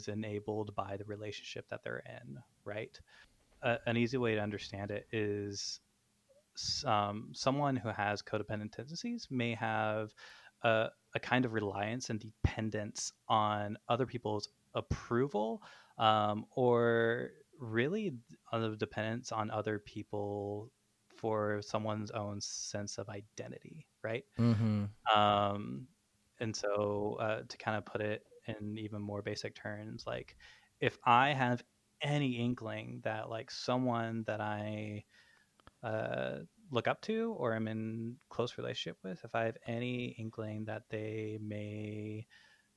enabled by the relationship that they're in, right? An easy way to understand it is someone who has codependent tendencies may have a kind of reliance and dependence on other people's approval, or really on the dependence on other people for someone's own sense of identity, right? Mm-hmm. Um, and so to kind of put it in even more basic terms, like if I have any inkling that like someone that I uh, look up to or am in close relationship with, if I have any inkling that they may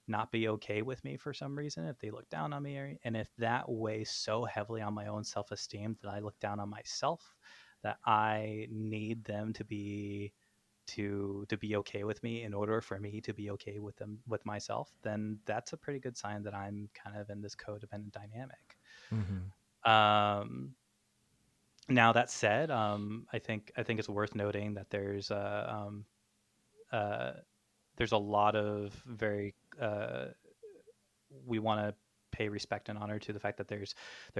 not be okay with me for some reason, if they look down on me, and if that weighs so heavily on my own self-esteem that I look down on myself, that I need them to be okay with me in order for me to be okay with them, with myself, then that's a pretty good sign that I'm kind of in this codependent dynamic. Mm-hmm. Now that said, I think it's worth noting that uh, there's a lot of very we want to pay respect and honor to the fact that there's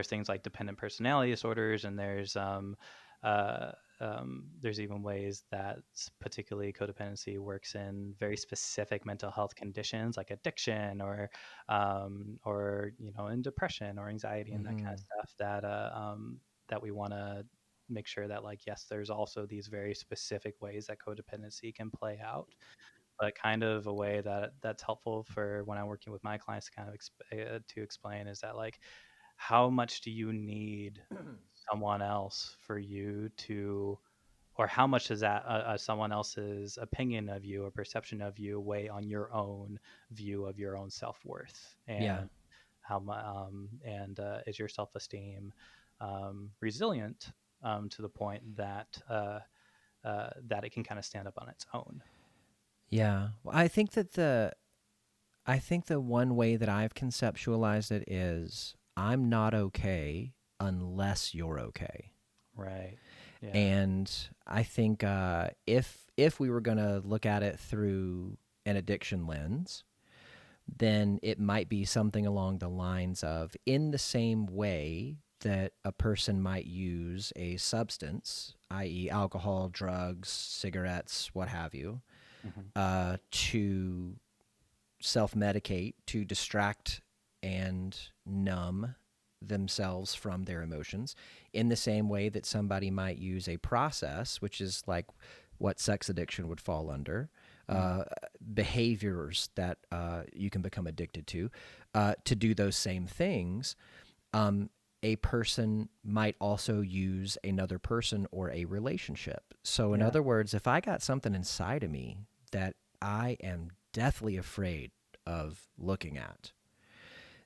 things like dependent personality disorders, and uh, there's even ways that particularly codependency works in very specific mental health conditions like addiction, or in depression or anxiety and that kind Mm-hmm. of stuff, that we want to make sure that, like, yes, there's also these very specific ways that codependency can play out, but kind of a way that's helpful for when I'm working with my clients to kind of to explain is that, like, how much do you need someone else for you to, or how much does that someone else's opinion of you or perception of you weigh on your own view of your own self-worth, Yeah. and is your self-esteem resilient to the point that it can kind of stand up on its own. Yeah. Well, I think the one way that I've conceptualized it is I'm not okay unless you're okay. Right. Yeah. And I think if we were going to look at it through an addiction lens, then it might be something along the lines of, in the same way that a person might use a substance, i.e., alcohol, drugs, cigarettes, what have you, Hmm. to self medicate, to distract and numb themselves from their emotions, in the same way that somebody might use a process, which is like what sex addiction would fall under, Mm. uh, behaviors that you can become addicted to do those same things. Um, a person might also use another person or a relationship. So, in Yeah. other words, if I got something inside of me that I am deathly afraid of looking at,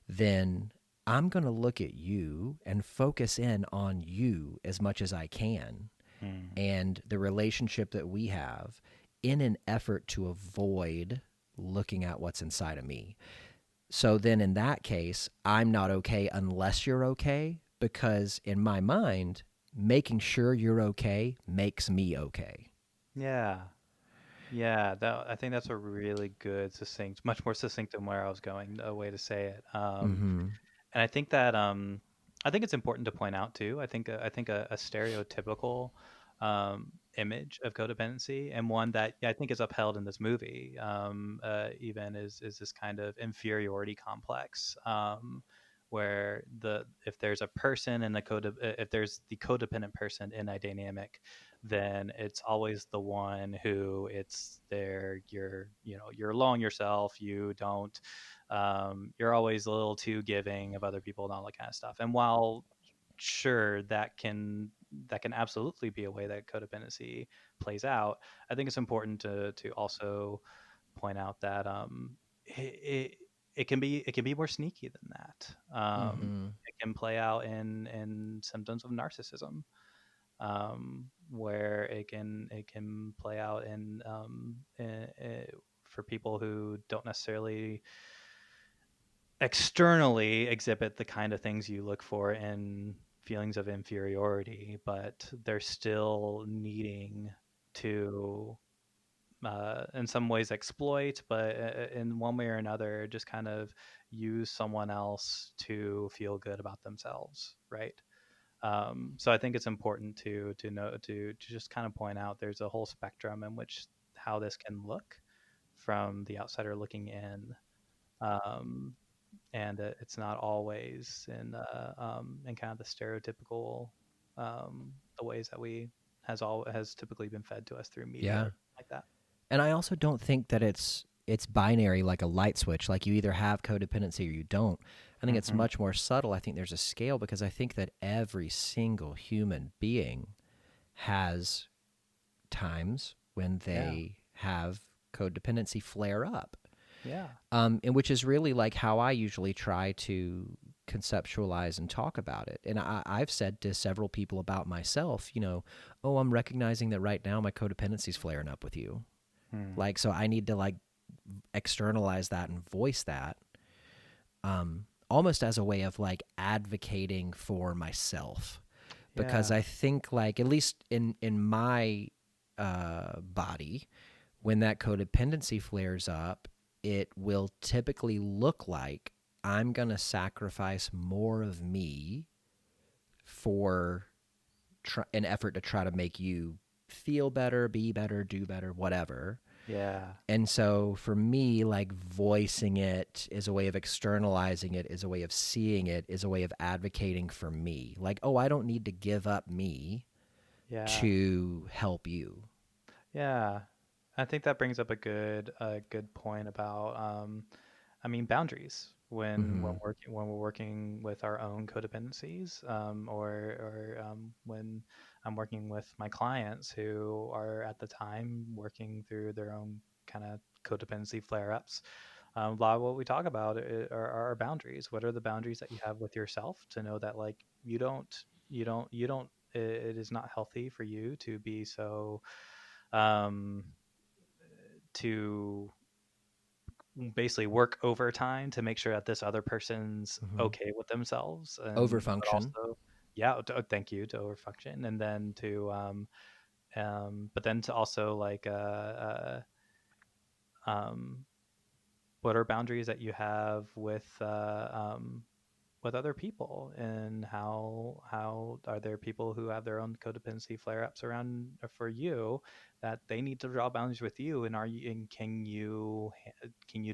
then I'm going to look at you and focus in on you as much as I can Mm. and the relationship that we have, in an effort to avoid looking at what's inside of me. So then in that case, I'm not okay unless you're okay, because in my mind, making sure you're okay makes me okay. Yeah. Yeah. That, I think that's a really good, succinct, much more succinct than where I was going, a way to say it. Mm-hmm. And I think that I think it's important to point out too. I think a stereotypical image of codependency, and one that, yeah, I think is upheld in this movie, even is this kind of inferiority complex, where if there's a person in the if there's the codependent person in a dynamic, then it's always the one who it's there. You're alone yourself. You don't. You're always a little too giving of other people and all that kind of stuff. And while sure that can absolutely be a way that codependency plays out, I think it's important to also point out that it, it can be more sneaky than that. Mm-hmm. It can play out in symptoms of narcissism, where it can play out for people who don't necessarily externally exhibit the kind of things you look for in feelings of inferiority, but they're still needing to, in some ways, exploit, but in one way or another, just kind of use someone else to feel good about themselves, right? So I think it's important to know to just kind of point out there's a whole spectrum in which how this can look from the outsider looking in. Um, and it's not always in kind of the stereotypical, the ways that we has typically been fed to us through media Yeah. or like that. And I also don't think that it's binary like a light switch, like you either have codependency or you don't. I think it's Hmm. much more subtle. I think there's a scale, because I think that every single human being has times when Yeah. they have codependency flare up. Yeah. And which is really like how I usually try to conceptualize and talk about it. And I've said to several people about myself, oh, I'm recognizing that right now my codependency's flaring up with you. Hmm. Like, so I need to like externalize that and voice that, almost as a way of like advocating for myself. Because Yeah. I think like, at least in my body, when that codependency flares up, it will typically look like I'm going to sacrifice more of me for an effort to try to make you feel better, be better, do better, whatever. Yeah. And so for me, like voicing it is a way of externalizing it, is a way of seeing it, is a way of advocating for me. Like, oh, I don't need to give up me Yeah. to help you. Yeah. I think that brings up a good point about I mean boundaries Mm-hmm. when we're working with our own codependencies, or when I'm working with my clients who are at the time working through their own kind of codependency flare ups. A lot of what we talk about are our boundaries. What are the boundaries that you have with yourself to know that like you don't it is not healthy for you to be so um, to basically work overtime to make sure that this other person's Mm-hmm. okay with themselves, and but Overfunction. also yeah, thank you to overfunction, and then but then to also like um what are boundaries that you have with other people, and how are there people who have their own codependency flare-ups around for you that they need to draw boundaries with you, and can you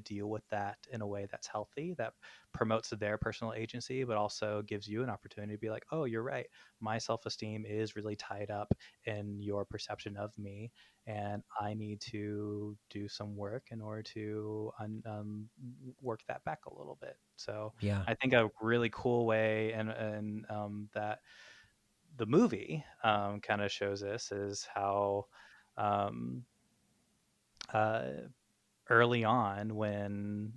deal with that in a way that's healthy, that promotes their personal agency but also gives you an opportunity to be like, oh, you're right, my self-esteem is really tied up in your perception of me, and I need to do some work in order to work that back a little bit. So Yeah. I think a really cool way, and that the movie kind of shows this is how um, uh, early on when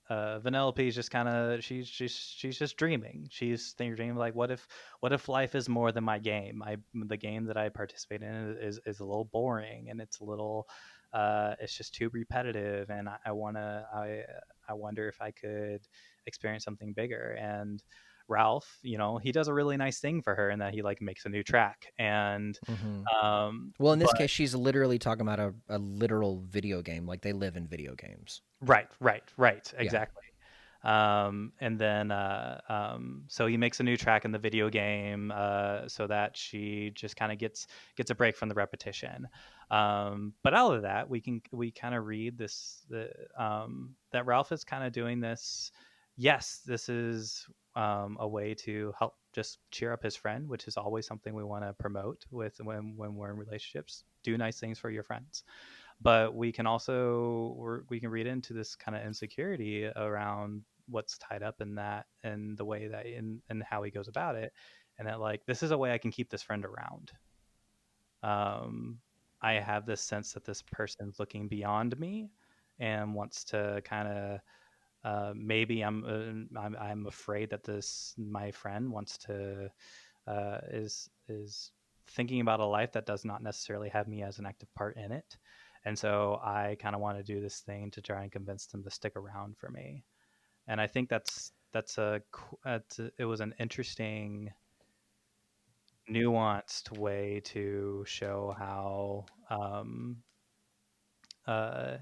Vanellope is just kind of she's just dreaming. She's dreaming like, what if life is more than my game? The game that I participate in is a little boring, and it's a little it's just too repetitive, and I wonder if I could experience something bigger. And Ralph, he does a really nice thing for her in that he like makes a new track, and Mm-hmm. Well, in this but case, she's literally talking about a literal video game. Like they live in video games. right, Yeah. exactly. And then so he makes a new track in the video game, so that she just kind of gets a break from the repetition. But out of that, we kind of read that Ralph is kind of doing this. Yes, this is a way to help just cheer up his friend, which is always something we want to promote with when we're in relationships. Do nice things for your friends, but we can also we can read into this kind of insecurity around what's tied up in that, and the way that and how he goes about it, and that like, this is a way I can keep this friend around. um I have this sense that this person's looking beyond me and wants to kind of maybe I'm afraid that this my friend wants to is thinking about a life that does not necessarily have me as an active part in it, and so I kind of want to do this thing to try and convince them to stick around for me. And I think it was an interesting, nuanced way to show how uh,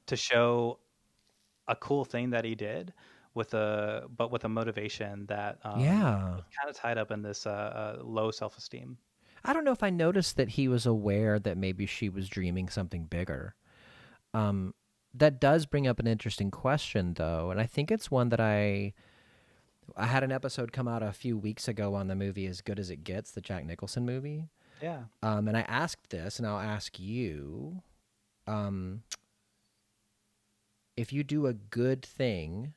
to show a cool thing that he did with a motivation that Yeah. was kind of tied up in this low self-esteem. I don't know if I noticed that he was aware that maybe she was dreaming something bigger. Um, that does bring up an interesting question, though, and I think it's one that I had an episode come out a few weeks ago on the movie As Good as It Gets, the Jack Nicholson movie. Yeah. And I asked this, and I'll ask you, um, if you do a good thing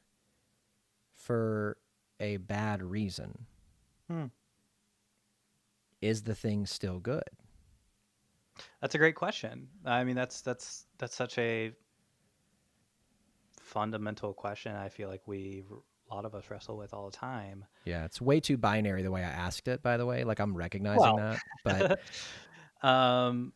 for a bad reason, Hmm. is the thing still good? That's a great question. I mean, that's such a fundamental question. I feel like a lot of us wrestle with all the time. Yeah, it's way too binary the way I asked it, by the way. Like I'm recognizing Well, that, but um,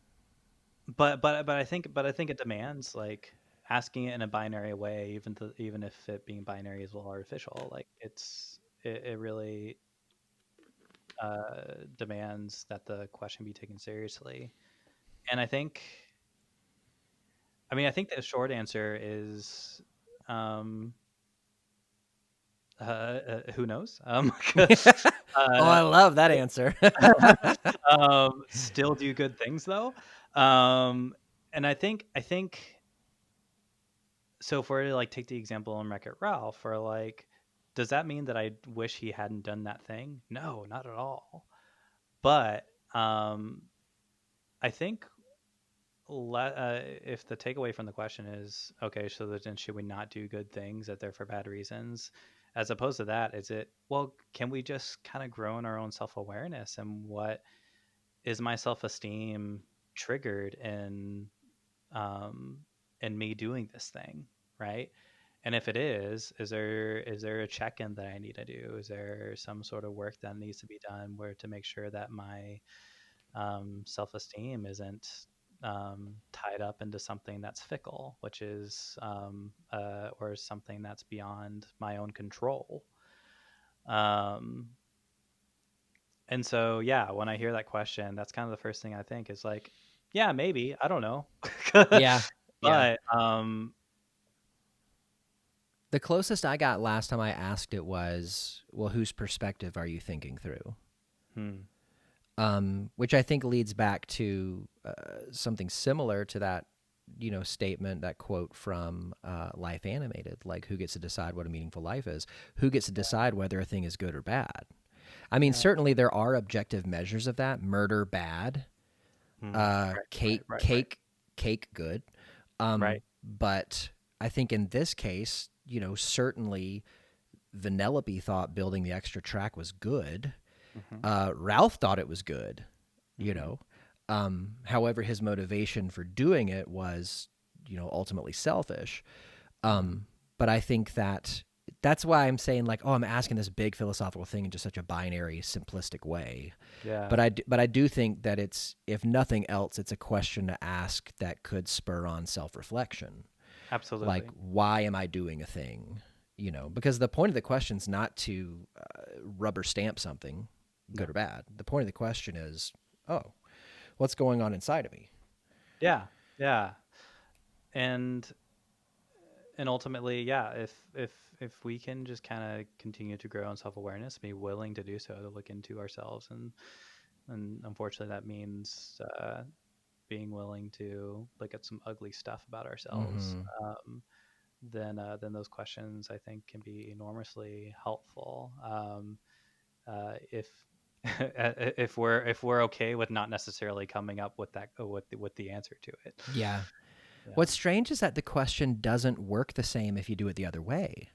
but I think it demands like asking it in a binary way, even if it being binary is a little artificial. Like it really demands that the question be taken seriously. And I think the short answer is um, who knows? oh, Uh, I love that answer. still do good things though. Um, and I think so. If we're to like take the example in Wreck-It Ralph, or like, does that mean that I wish he hadn't done that thing? No, not at all. But um, I think if the takeaway from the question is okay, so then should we not do good things that they're for bad reasons? As opposed to that, is it well? Can we just kind of grow in our own self awareness and what is my self esteem triggered um, in me doing this thing, right? And if it is there a check in that I need to do? Is there some sort of work that needs to be done where to make sure that my self esteem isn't tied up into something that's fickle, which is or something that's beyond my own control. Um, and so, yeah, when I hear that question, that's kind of the first thing I think is like, yeah, maybe I don't know, Yeah, yeah. but The closest I got last time I asked it was, well, whose perspective are you thinking through? hmm, Which I think leads back to something similar to that, statement, that quote from Life Animated, like who gets to decide what a meaningful life is? Who gets to decide whether a thing is good or bad? I mean, yeah, certainly there are objective measures of that. Murder bad, hmm, cake good. right, But I think in this case, certainly Vanellope thought building the extra track was good. hmm, Ralph thought it was good, you hmm, know. However, his motivation for doing it was, ultimately selfish. hmm, But I think that's why I'm saying like, oh, I'm asking this big philosophical thing in just such a binary, simplistic way. yeah, But I do think that it's, if nothing else, it's a question to ask that could spur on self-reflection. Like, absolutely, why am I doing a thing? Because the point of the question is not to rubber stamp something, no, good or bad. The point of the question is, oh, what's going on inside of me? yeah, yeah, and ultimately, yeah, if we can just kind of continue to grow in self awareness, be willing to do so, to look into ourselves, and unfortunately, that means being willing to look at some ugly stuff about ourselves. Mm-hmm. Then those questions I think can be enormously helpful. If if we're okay with not necessarily coming up with that with the answer to it. Yeah. Yeah. What's strange is that the question doesn't work the same if you do it the other way.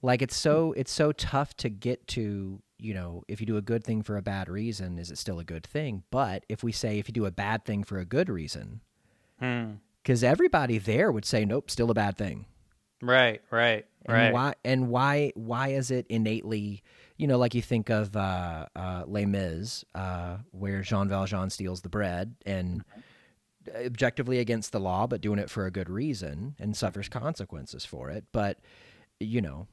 Like Hmm. it's so tough to get to, if you do a good thing for a bad reason, is it still a good thing? But if we say if you do a bad thing for a good reason, Hmm. because everybody there would say nope, still a bad thing. Right. Right. And Right. why is it innately, like you think of Les Mis, where Jean Valjean steals the bread and objectively against the law, but doing it for a good reason and suffers Mhm. consequences for it. But you know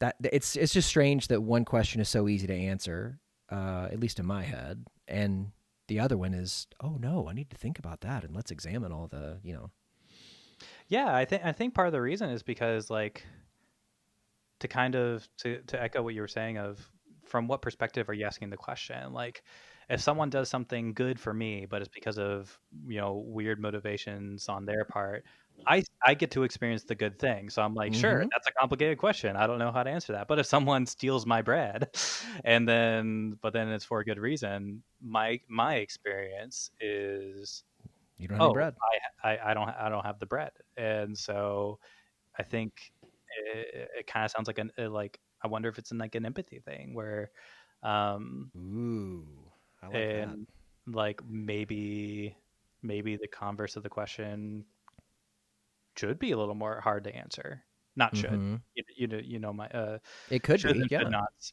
that it's just strange that one question is so easy to answer, at least in my head, and the other one is, oh no, I need to think about that and let's examine all the. Yeah, I think part of the reason is because like to kind of to echo what you were saying of from what perspective are you asking the question? Like if someone does something good for me, but it's because of, weird motivations on their part, I get to experience the good thing. So I'm like, sure, Mm-hmm. that's a complicated question. I don't know how to answer that. But if someone steals my bread and then it's for a good reason, my experience is, You don't have any oh, bread. I don't have the bread. And so I think it kind of sounds like like I wonder if it's in like an empathy thing where, um, Ooh, I like that. and like maybe maybe the converse of the question should be a little more hard to answer. Not should. Mm-hmm. You know my It could shoulds be, and should yeah. nots,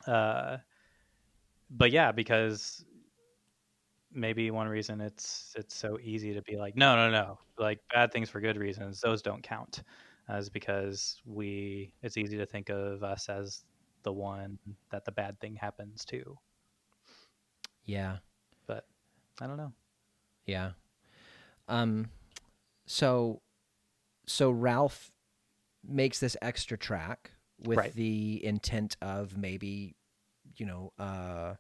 uh but yeah, because maybe one reason it's so easy to be like, no, no, no, like bad things for good reasons, those don't count, is because it's easy to think of us as the one that the bad thing happens to. Yeah. But I don't know. Yeah. Um. So Ralph makes this extra track with Right. the intent of maybe, I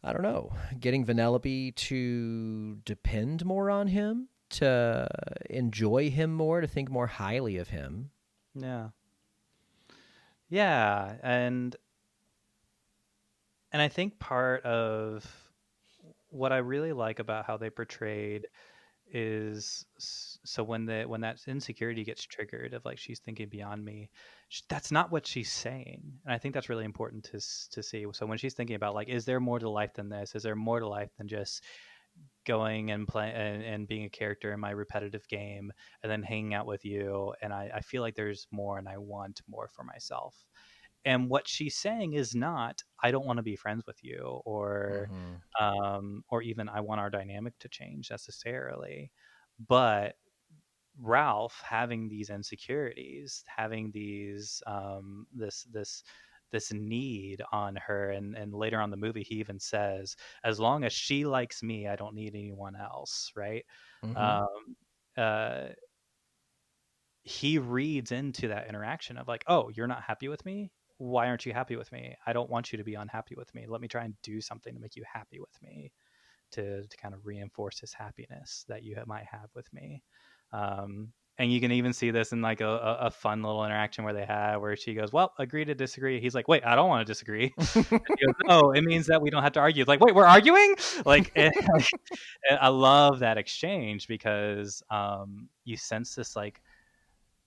don't know, getting Vanellope to depend more on him, to enjoy him more, to think more highly of him. Yeah. Yeah, and I think part of what I really like about how they portrayed is so when that insecurity gets triggered of like she's thinking beyond me, that's not what she's saying, and I think that's really important to see. So when she's thinking about like, is there more to life than this? Is there more to life than just going and play and being a character in my repetitive game and then hanging out with you? And I feel like there's more, and I want more for myself. And what she's saying is not, I don't want to be friends with you, Mm-hmm. or even I want our dynamic to change necessarily. But Ralph having these insecurities, having this need on her, and later on in the movie he even says, as long as she likes me, I don't need anyone else, right? Mm-hmm. Um, uh, he reads into that interaction of like, oh, you're not happy with me? Why aren't you happy with me? I don't want you to be unhappy with me. Let me try and do something to make you happy with me, to kind of reinforce his happiness that you might have with me. And you can even see this in like a fun little interaction where they have, where she goes, well, agree to disagree. He's like, wait, I don't want to disagree. And he goes, no, it means that we don't have to argue. It's like, wait, we're arguing? Like, and I love that exchange because you sense this like,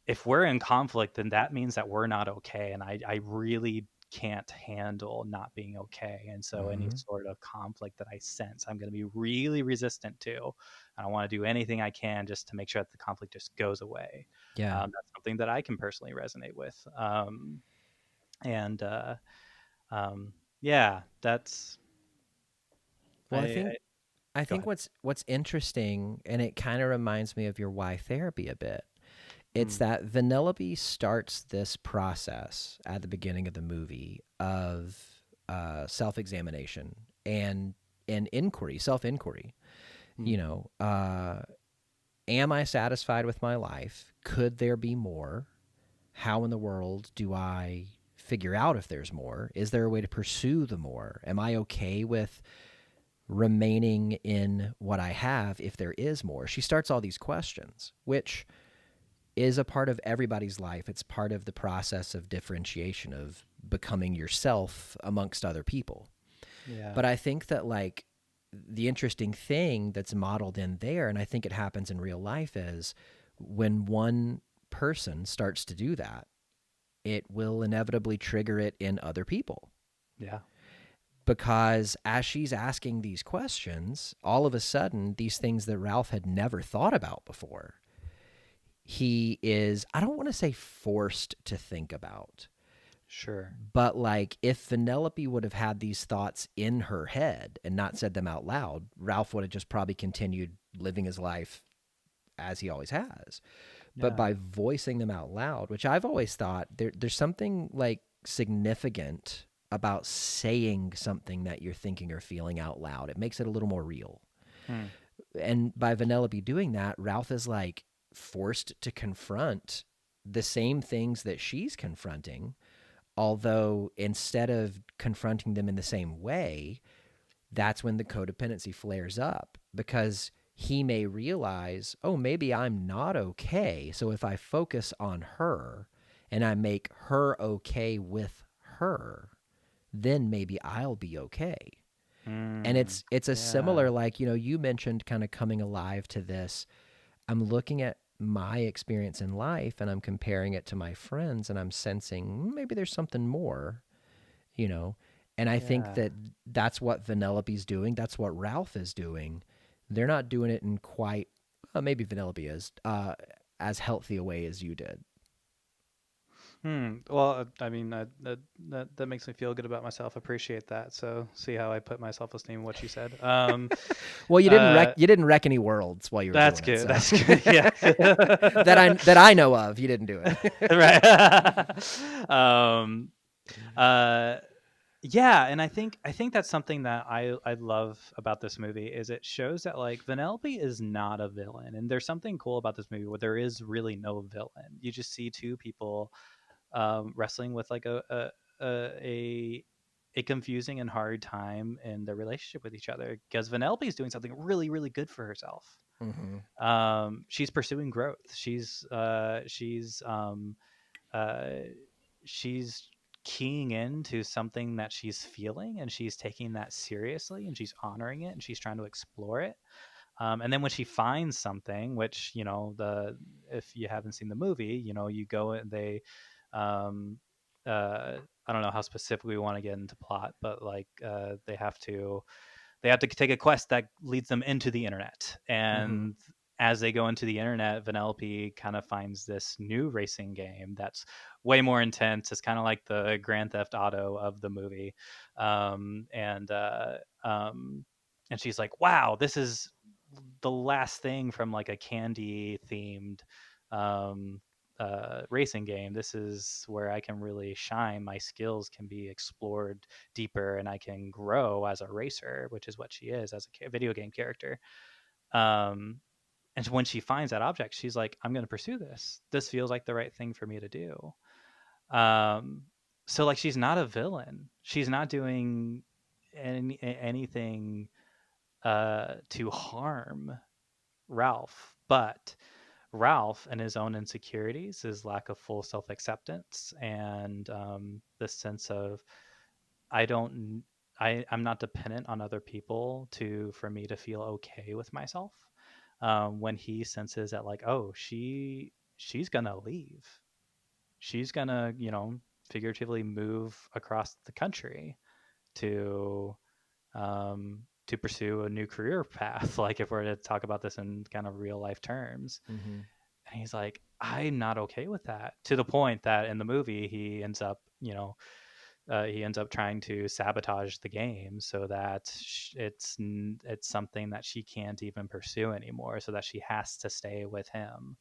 if we're in conflict, then that means that we're not okay. And I really can't handle not being okay. And so any Mm-hmm. sort of conflict that I sense, I'm going to be really resistant to. And I want to do anything I can just to make sure that the conflict just goes away. Yeah. That's something that I can personally resonate with. And yeah, that's, Well, I I go think ahead. what's interesting, and it kind of reminds me of your why therapy a bit. It's Mm, that Vanellope starts this process at the beginning of the movie of self-examination and inquiry, self-inquiry. mm, You know, am I satisfied with my life? Could there be more? How in the world do I figure out if there's more? Is there a way to pursue the more? Am I okay with remaining in what I have if there is more? She starts all these questions, which is a part of everybody's life. It's part of the process of differentiation, of becoming yourself amongst other people. yeah. But I think that, like, the interesting thing that's modeled in there, and I think it happens in real life, is when one person starts to do that, it will inevitably trigger it in other people. Yeah. Because as she's asking these questions, all of a sudden, these things that Ralph had never thought about before, he is, I don't want to say forced to think about, Sure. but like if Vanellope would have had these thoughts in her head and not said them out loud, Ralph would have just probably continued living his life as he always has. But Yeah. by voicing them out loud, which I've always thought there's something like significant about saying something that you're thinking or feeling out loud. It makes it a little more real. Mm, And by Vanellope doing that, Ralph is like forced to confront the same things that she's confronting, although instead of confronting them in the same way, that's when the codependency flares up because he may realize, oh, maybe I'm not okay. So if I focus on her and I make her okay with her, then maybe I'll be okay. And mm, it's a yeah. similar, like, you mentioned kind of coming alive to this. I'm looking at my experience in life and I'm comparing it to my friends and I'm sensing maybe there's something more, you know. And I think Yeah. that that's what Vanellope's doing. That's what Ralph is doing. they're not doing it in quite maybe Vanellope is as healthy a way as you did. Well, I mean, that makes me feel good about myself. Appreciate that. So, see how I put my self-esteem. What you said. Well, Uh, you didn't wreck any worlds while you were that's doing it, good. so That's good. Yeah. that I know of, you didn't do it. Right. Uh, yeah, and I think that's something that I love about this movie is it shows that like Vanellope is not a villain, and there's something cool about this movie where there is really no villain. You just see two people wrestling with like a a confusing and hard time in their relationship with each other because Vanellope is doing something really really good for herself. Mm-hmm. She's pursuing growth. Uh, she's keying into something that she's feeling and she's taking that seriously and she's honoring it and she's trying to explore it. And then when she finds something, which if you haven't seen the movie, you go and they um I don't know how specifically we want to get into plot, but like they have to take a quest that leads them into the internet. Mm-hmm. And as they go into the internet, Vanellope kind of finds this new racing game that's way more intense. It's kind of like the Grand Theft Auto of the movie. Um, and uh, um, and she's like, "Wow, this is the last thing from like a candy themed um, racing game. This is where I can really shine. My skills can be explored deeper and I can grow as a racer, which is what she is as a video game character." Um, and when she finds that object, she's like, "I'm going to pursue this. This feels like the right thing for me to do." Um, so like, she's not a villain. She's not doing anything to harm Ralph, but Ralph and his own insecurities, his lack of full self acceptance, and this sense of I don't I'm not dependent on other people to for me to feel okay with myself. When he senses that like, oh, she's gonna leave, she's gonna figuratively move across the country to to pursue a new career path. Like if we're to talk about this in kind of real life terms, Mm-hmm. and he's like, I'm not okay with that, to the point that in the movie he ends up trying to sabotage the game so that it's something that she can't even pursue anymore, so that she has to stay with him.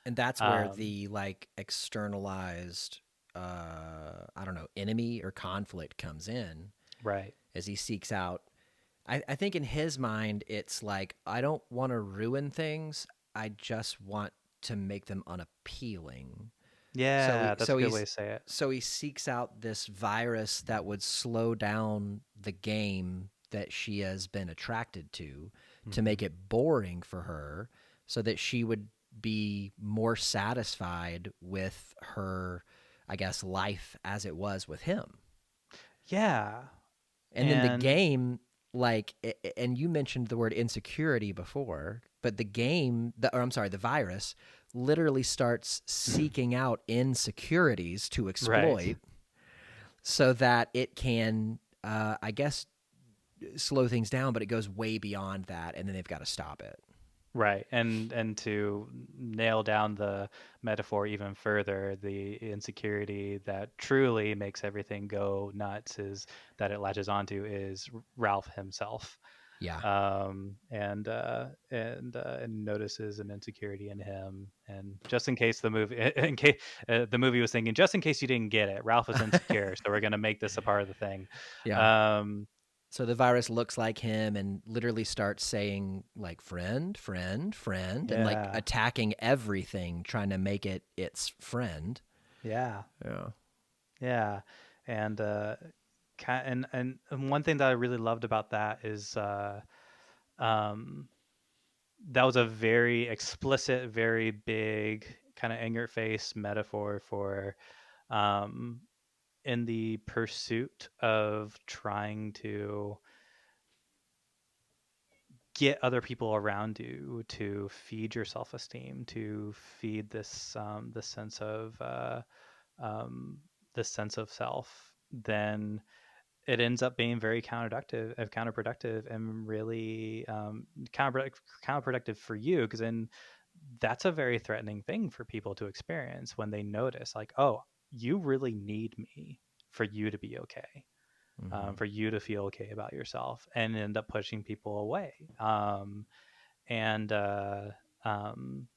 And that's where um, the like externalized I don't know, enemy or conflict comes in right. as he seeks out. I think in his mind it's like, I don't want to ruin things, I just want to make them unappealing. So Yeah, that's a good way to say it. he seeks out this virus that would slow down the game that she has been attracted to Hmm. make it boring for her, so that she would be more satisfied with her, I guess, life as it was with him. Yeah. And then the And game, like, and you mentioned the word insecurity before, but the game, or I'm sorry, the virus literally starts seeking out insecurities to right. exploit so that it can, I guess, slow things down, but it goes way beyond that, and then they've got to stop it. Right. And to nail down the metaphor even further, the insecurity that truly makes everything go nuts is that it latches onto is Ralph himself. Yeah. And notices an insecurity in him. And just in case the movie in case the movie was thinking, just in case you didn't get it, Ralph is insecure, so we're going to make this a part of the thing. Yeah. Um So the virus looks like him and literally starts saying like friend, friend, friend, and like yeah. attacking everything, trying to make it its friend. Yeah. Yeah. Yeah. And and one thing that I really loved about that is um, that was a very explicit, very big kind of in your face metaphor for um, in the pursuit of trying to get other people around you to feed your self-esteem, to feed this sense of um, this sense of self. Then it ends up being very counterproductive, and really counterproductive for you, because then that's a very threatening thing for people to experience when they notice, like, oh, you really need me for you to be okay, Mm-hmm. for you to feel okay about yourself, and end up pushing people away. And um,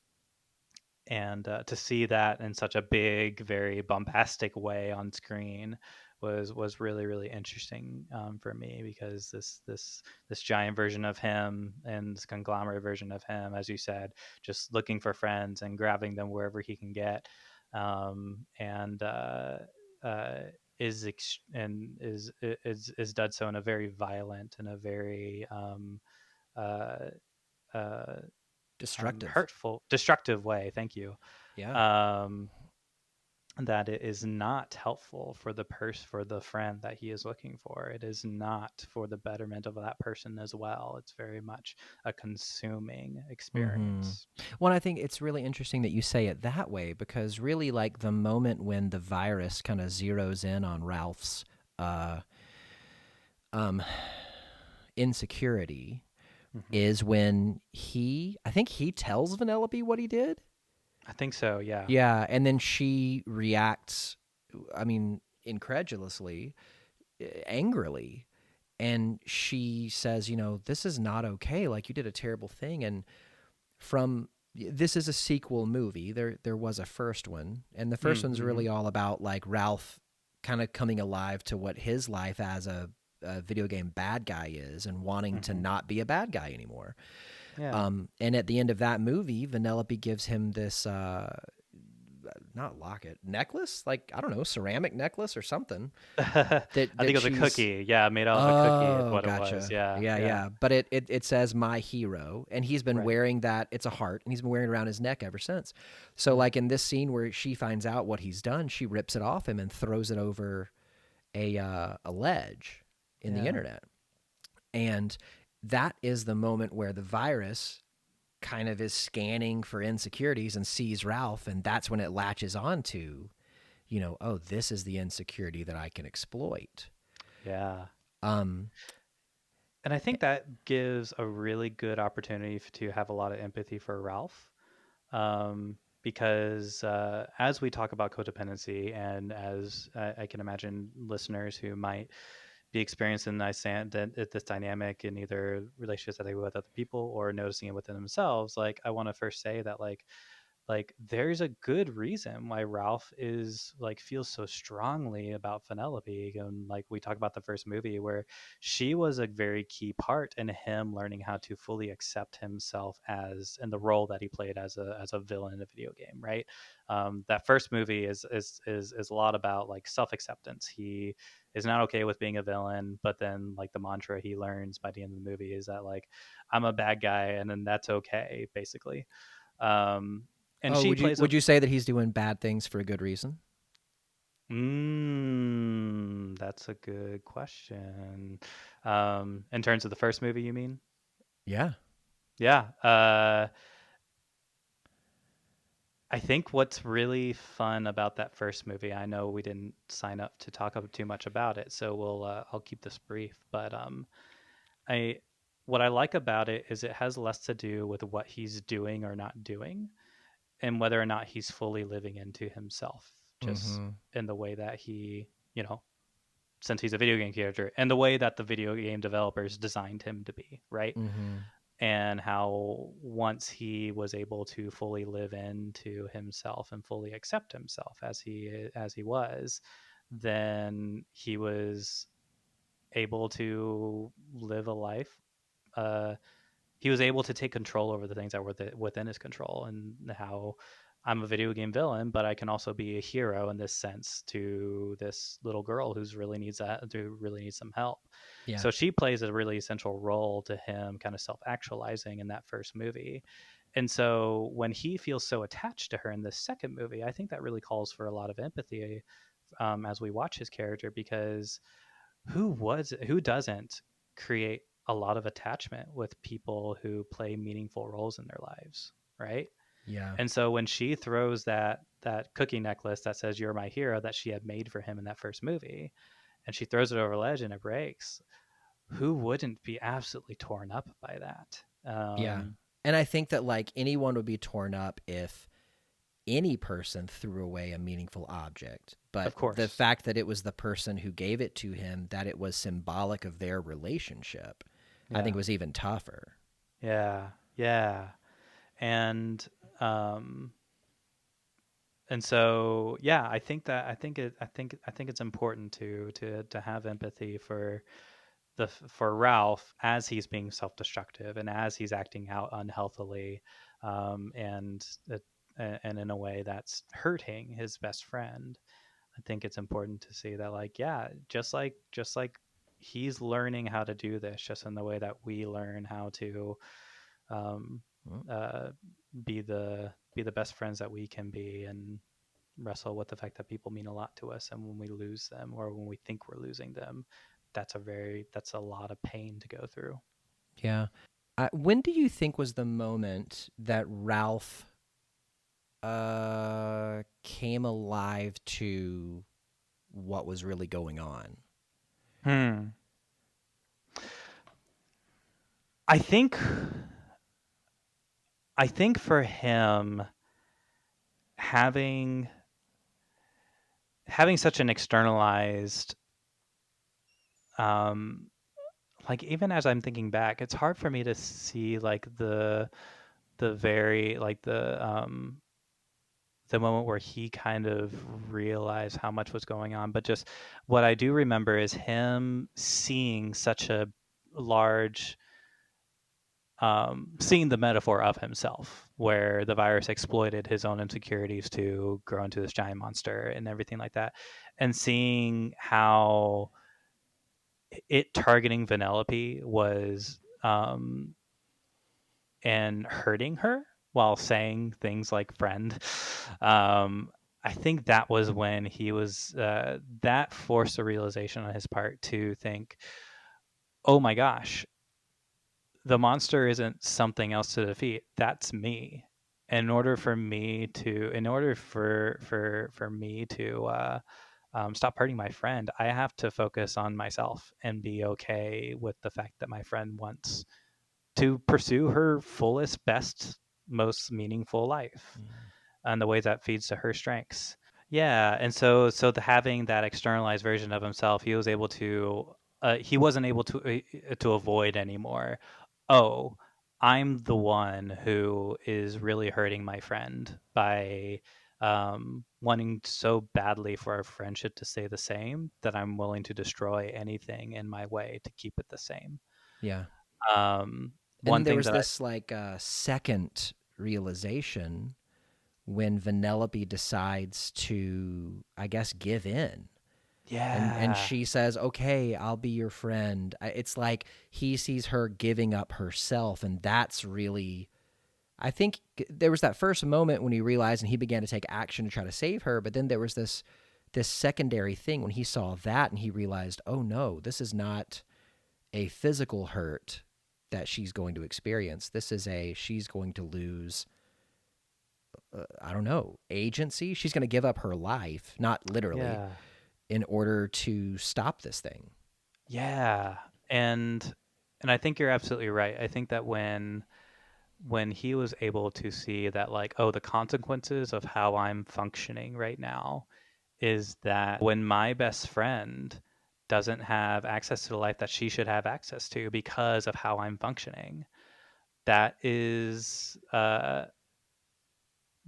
to see that in such a big, very bombastic way on screen was really, really interesting, for me, because this giant version of him and this conglomerate version of him, as you said, just looking for friends and grabbing them wherever he can get, and uh, is done so in a very violent and a very uh, uh, Destructive. hurtful, destructive way. Thank you. Yeah. um, that it is not helpful for for the friend that he is looking for. It is not for the betterment of that person as well. It's very much a consuming Mm-hmm. experience. Well, I think it's really interesting that you say it that way, because really, like, the moment when the virus kind of zeroes in on Ralph's uh, um, insecurity Hmm. is when I think he tells Vanellope what he did. I think so. Yeah. Yeah, and then she reacts, I mean, incredulously, angrily, and she says, this is not okay. Like, you did a terrible thing. And from this is a sequel movie. There was a first one, and the first one's Mm-hmm. really all about, like, Ralph kind of coming alive to what his life as a video game bad guy is, and wanting to Hmm. not be a bad guy anymore. Yeah. And at the end of that movie, Vanellope gives him this not locket, necklace, like, I don't know, ceramic necklace or something I that think it was a she's. cookie. Yeah, made out of a cookie is Oh, what it was. gotcha. Yeah. Yeah, Yeah. yeah. But it says "My Hero," and he's been Right. wearing that. It's a heart, and he's been wearing it around his neck ever since. So, Yeah. like, in this scene where she finds out what he's done, she rips it off him and throws it over a ledge in the Yeah. internet. And that is the moment where the virus kind of is scanning for insecurities and sees Ralph, and that's when it latches onto, oh, this is the insecurity that I can exploit. Yeah. Um, And I think that gives a really good opportunity to have a lot of empathy for Ralph, because as we talk about codependency, and as I can imagine listeners who might be experiencing this dynamic in either relationships that they have with other people or noticing it within themselves, like, I want to first say that, like there's a good reason why Ralph is like feels so strongly about Penelope. And like we talk about the first movie, where she was a very key part in him learning how to fully accept himself as in the role that he played as a villain in a video game, right? That first movie is a lot about like self-acceptance. He is not okay with being a villain, but then like the mantra he learns by the end of the movie is that, like, I'm a bad guy and then that's okay, basically. um and oh, she would you plays a would you say that he's doing bad things for a good reason? that's a good question. In terms of the first movie, you mean? Yeah. Yeah. I think what's really fun about that first movie, I know we didn't sign up to talk too much about it, so I'll keep this brief. But I what I like about it is it has less to do with what he's doing or not doing, and whether or not he's fully living into himself, just Mm-hmm. in the way that he, since he's a video game character, and the way that the video game developers designed him to be, right? Mm-hmm. And how once he was able to fully live into himself and fully accept himself as he was, then he was able to live a life. Uh, he was able to take control over the things that were within his control, and how I'm a video game villain, but I can also be a hero in this sense to this little girl who really needs some help. Yeah. So she plays a really essential role to him kind of self-actualizing in that first movie. And so when he feels so attached to her in this second movie, I think that really calls for a lot of empathy, as we watch his character, because who doesn't create a lot of attachment with people who play meaningful roles in their lives, right? Yeah. And so when she throws that cookie necklace that says "You're my hero" that she had made for him in that first movie, and she throws it over a ledge and it breaks. Who wouldn't be absolutely torn up by that? Yeah. And I think that like anyone would be torn up if any person threw away a meaningful object. But Of the course. fact that it was the person who gave it to him, that it was symbolic of their relationship, I think Yeah. was even tougher. Yeah. Yeah. And um and so yeah, I think it's important to have empathy for for Ralph as he's being self-destructive and as he's acting out unhealthily, and and in a way that's hurting his best friend. I think it's important to see that, like, yeah, just like he's learning how to do this, just in the way that we learn how to um, Mm. uh, be the best friends that we can be, and wrestle with the fact that people mean a lot to us, and when we lose them or when we think we're losing them, that's a lot of pain to go through. Yeah. When do you think was the moment that Ralph came alive to what was really going on? Hmm. I think I think for him, having such an externalized, um like, even as I'm thinking back, it's hard for me to see like the very like the moment where he kind of realized how much was going on. But just what I do remember is him seeing such a large, seeing the metaphor of himself, where the virus exploited his own insecurities to grow into this giant monster and everything like that, and seeing how it targeting Vanellope was, and hurting her while saying things like friend. Um, I think that was when he was, that forced a realization on his part to think, oh my gosh, the monster isn't something else to defeat. That's me. In order for me to, for me to, stop hurting my friend, I have to focus on myself and be okay with the fact that my friend wants to pursue her fullest, best, most meaningful life, Mm. and the way that feeds to her strengths. Yeah, and so the having that externalized version of himself, he was able to, he wasn't able to avoid anymore. Oh, I'm the one who is really hurting my friend by, wanting so badly for our friendship to stay the same that I'm willing to destroy anything in my way to keep it the same. Yeah. And then One there thing was that I, this like second realization when Vanellope decides to, I guess, give in. And yeah, she says, "Okay, I'll be your friend." It's like he sees her giving up herself, and that's really. I think there was that first moment when he realized and he began to take action to try to save her, but then there was this secondary thing when he saw that and he realized, "Oh no, this is not a physical hurt that she's going to experience. This is a she's going to lose I don't know, agency. She's going to give up her life, not literally, yeah, in order to stop this thing." yeah, and I think you're absolutely right. I think that when he was able to see that, like, oh, the consequences of how I'm functioning right now is that when my best friend doesn't have access to the life that she should have access to because of how I'm functioning, that is,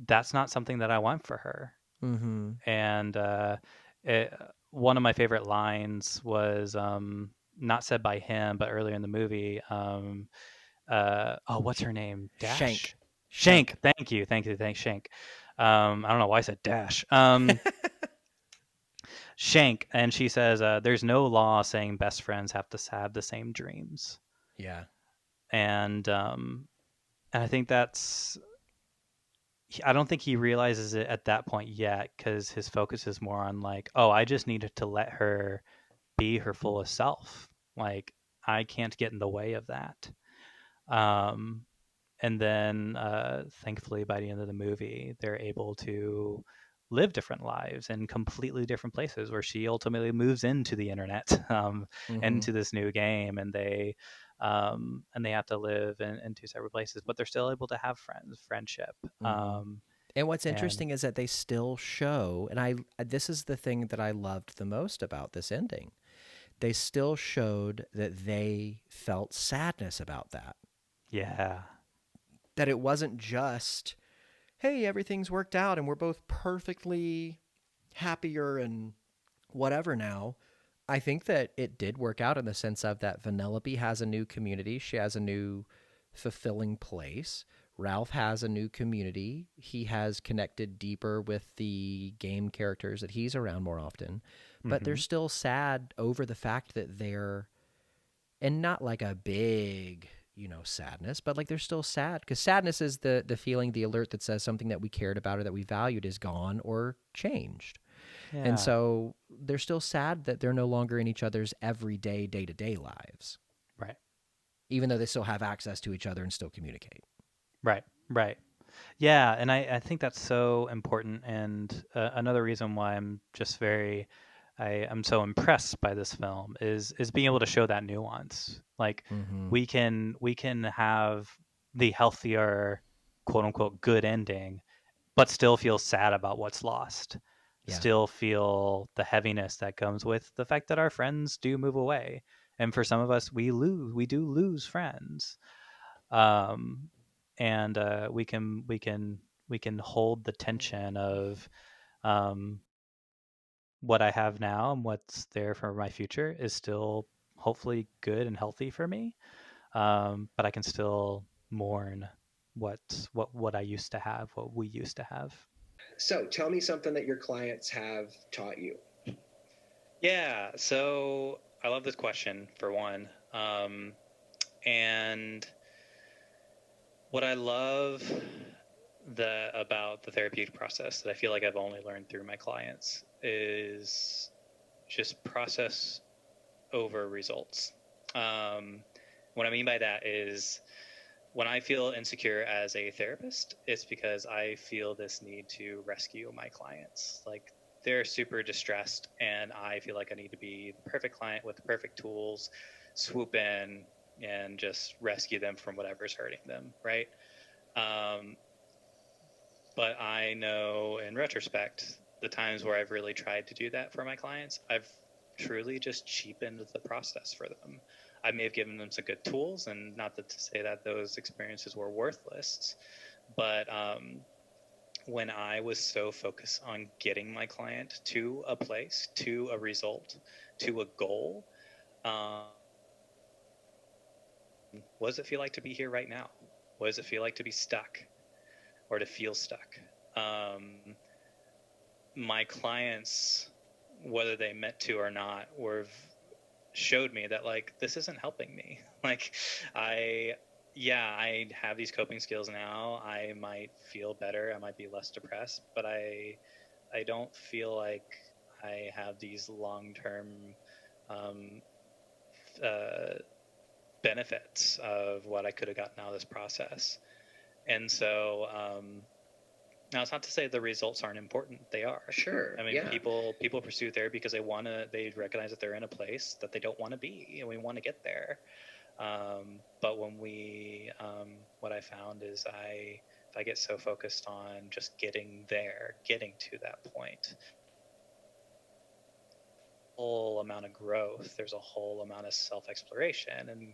that's not something that I want for her. Mm-hmm. And it, one of my favorite lines was, not said by him, but earlier in the movie. Oh, what's her name? Shank. Dash. Shank. Shank. Thank you, thanks, Shank. I don't know why I said Dash. Shank, and she says, "There's no law saying best friends have to have the same dreams," Yeah. and I think that's. I don't think he realizes it at that point yet, because his focus is more on, like, oh, I just needed to let her be her fullest self. Like, I can't get in the way of that. Um, and then, thankfully, by the end of the movie, they're able to live different lives in completely different places, where she ultimately moves into the internet, into this new game, and they have to live in two separate places, but they're still able to have friendship. And what's And interesting is that they still show, and this is the thing that I loved the most about this ending. They still showed that they felt sadness about that. yeah, That it wasn't just, hey, everything's worked out and we're both perfectly happier and whatever now. I think that it did work out in the sense of that Vanellope has a new community. She has a new fulfilling place. Ralph has a new community. He has connected deeper with the game characters that he's around more often. But they're hmm still sad over the fact that they're, and not like a big, sadness, but like they're still sad, because sadness is the feeling, the alert that says something that we cared about or that we valued is gone or changed. And yeah, so they're still sad that they're no longer in each other's everyday, day to day lives, right, even though they still have access to each other and still communicate. right, right. Yeah, and I think that's so important. And another reason why I'm so impressed by this film is being able to show that nuance. Like Mm-hmm. we can have the healthier, quote unquote, good ending, but still feel sad about what's lost. Yeah. Still feel the heaviness that comes with the fact that our friends do move away, and for some of us, we do lose friends. Um, and we can hold the tension of um, what I have now and what's there for my future is still hopefully good and healthy for me. But I can still mourn what I used to have, what we used to have. So tell me something that your clients have taught you. Yeah, so I love this question for one. And what I love about the therapeutic process that I feel like I've only learned through my clients is just process over results. Um, what I mean by that is when I feel insecure as a therapist, it's because I feel this need to rescue my clients. Like they're super distressed, and I feel like I need to be the perfect client with the perfect tools, swoop in and just rescue them from whatever's hurting them, right? Um, but I know in retrospect, the times where I've really tried to do that for my clients, I've truly just cheapened the process for them. I may have given them some good tools, and not to say that those experiences were worthless, but when I was so focused on getting my client to a place, to a result, to a goal, um, what does it feel like to be here right now? What does it feel like to be stuck or to feel stuck? Um, my clients, whether they meant to or not, were showed me that like this isn't helping me. Like I yeah, I have these coping skills now. I might feel better. I might be less depressed, but I don't feel like I have these long-term um, uh, benefits of what I could have gotten out of this process. And so now, it's not to say the results aren't important. They are. Sure. I mean, Yeah. people pursue therapy because they recognize that they're in a place that they don't want to be, and we want to get there. But what I found is if I get so focused on just getting there, getting to that point, whole amount of growth. There's a whole amount of self exploration, and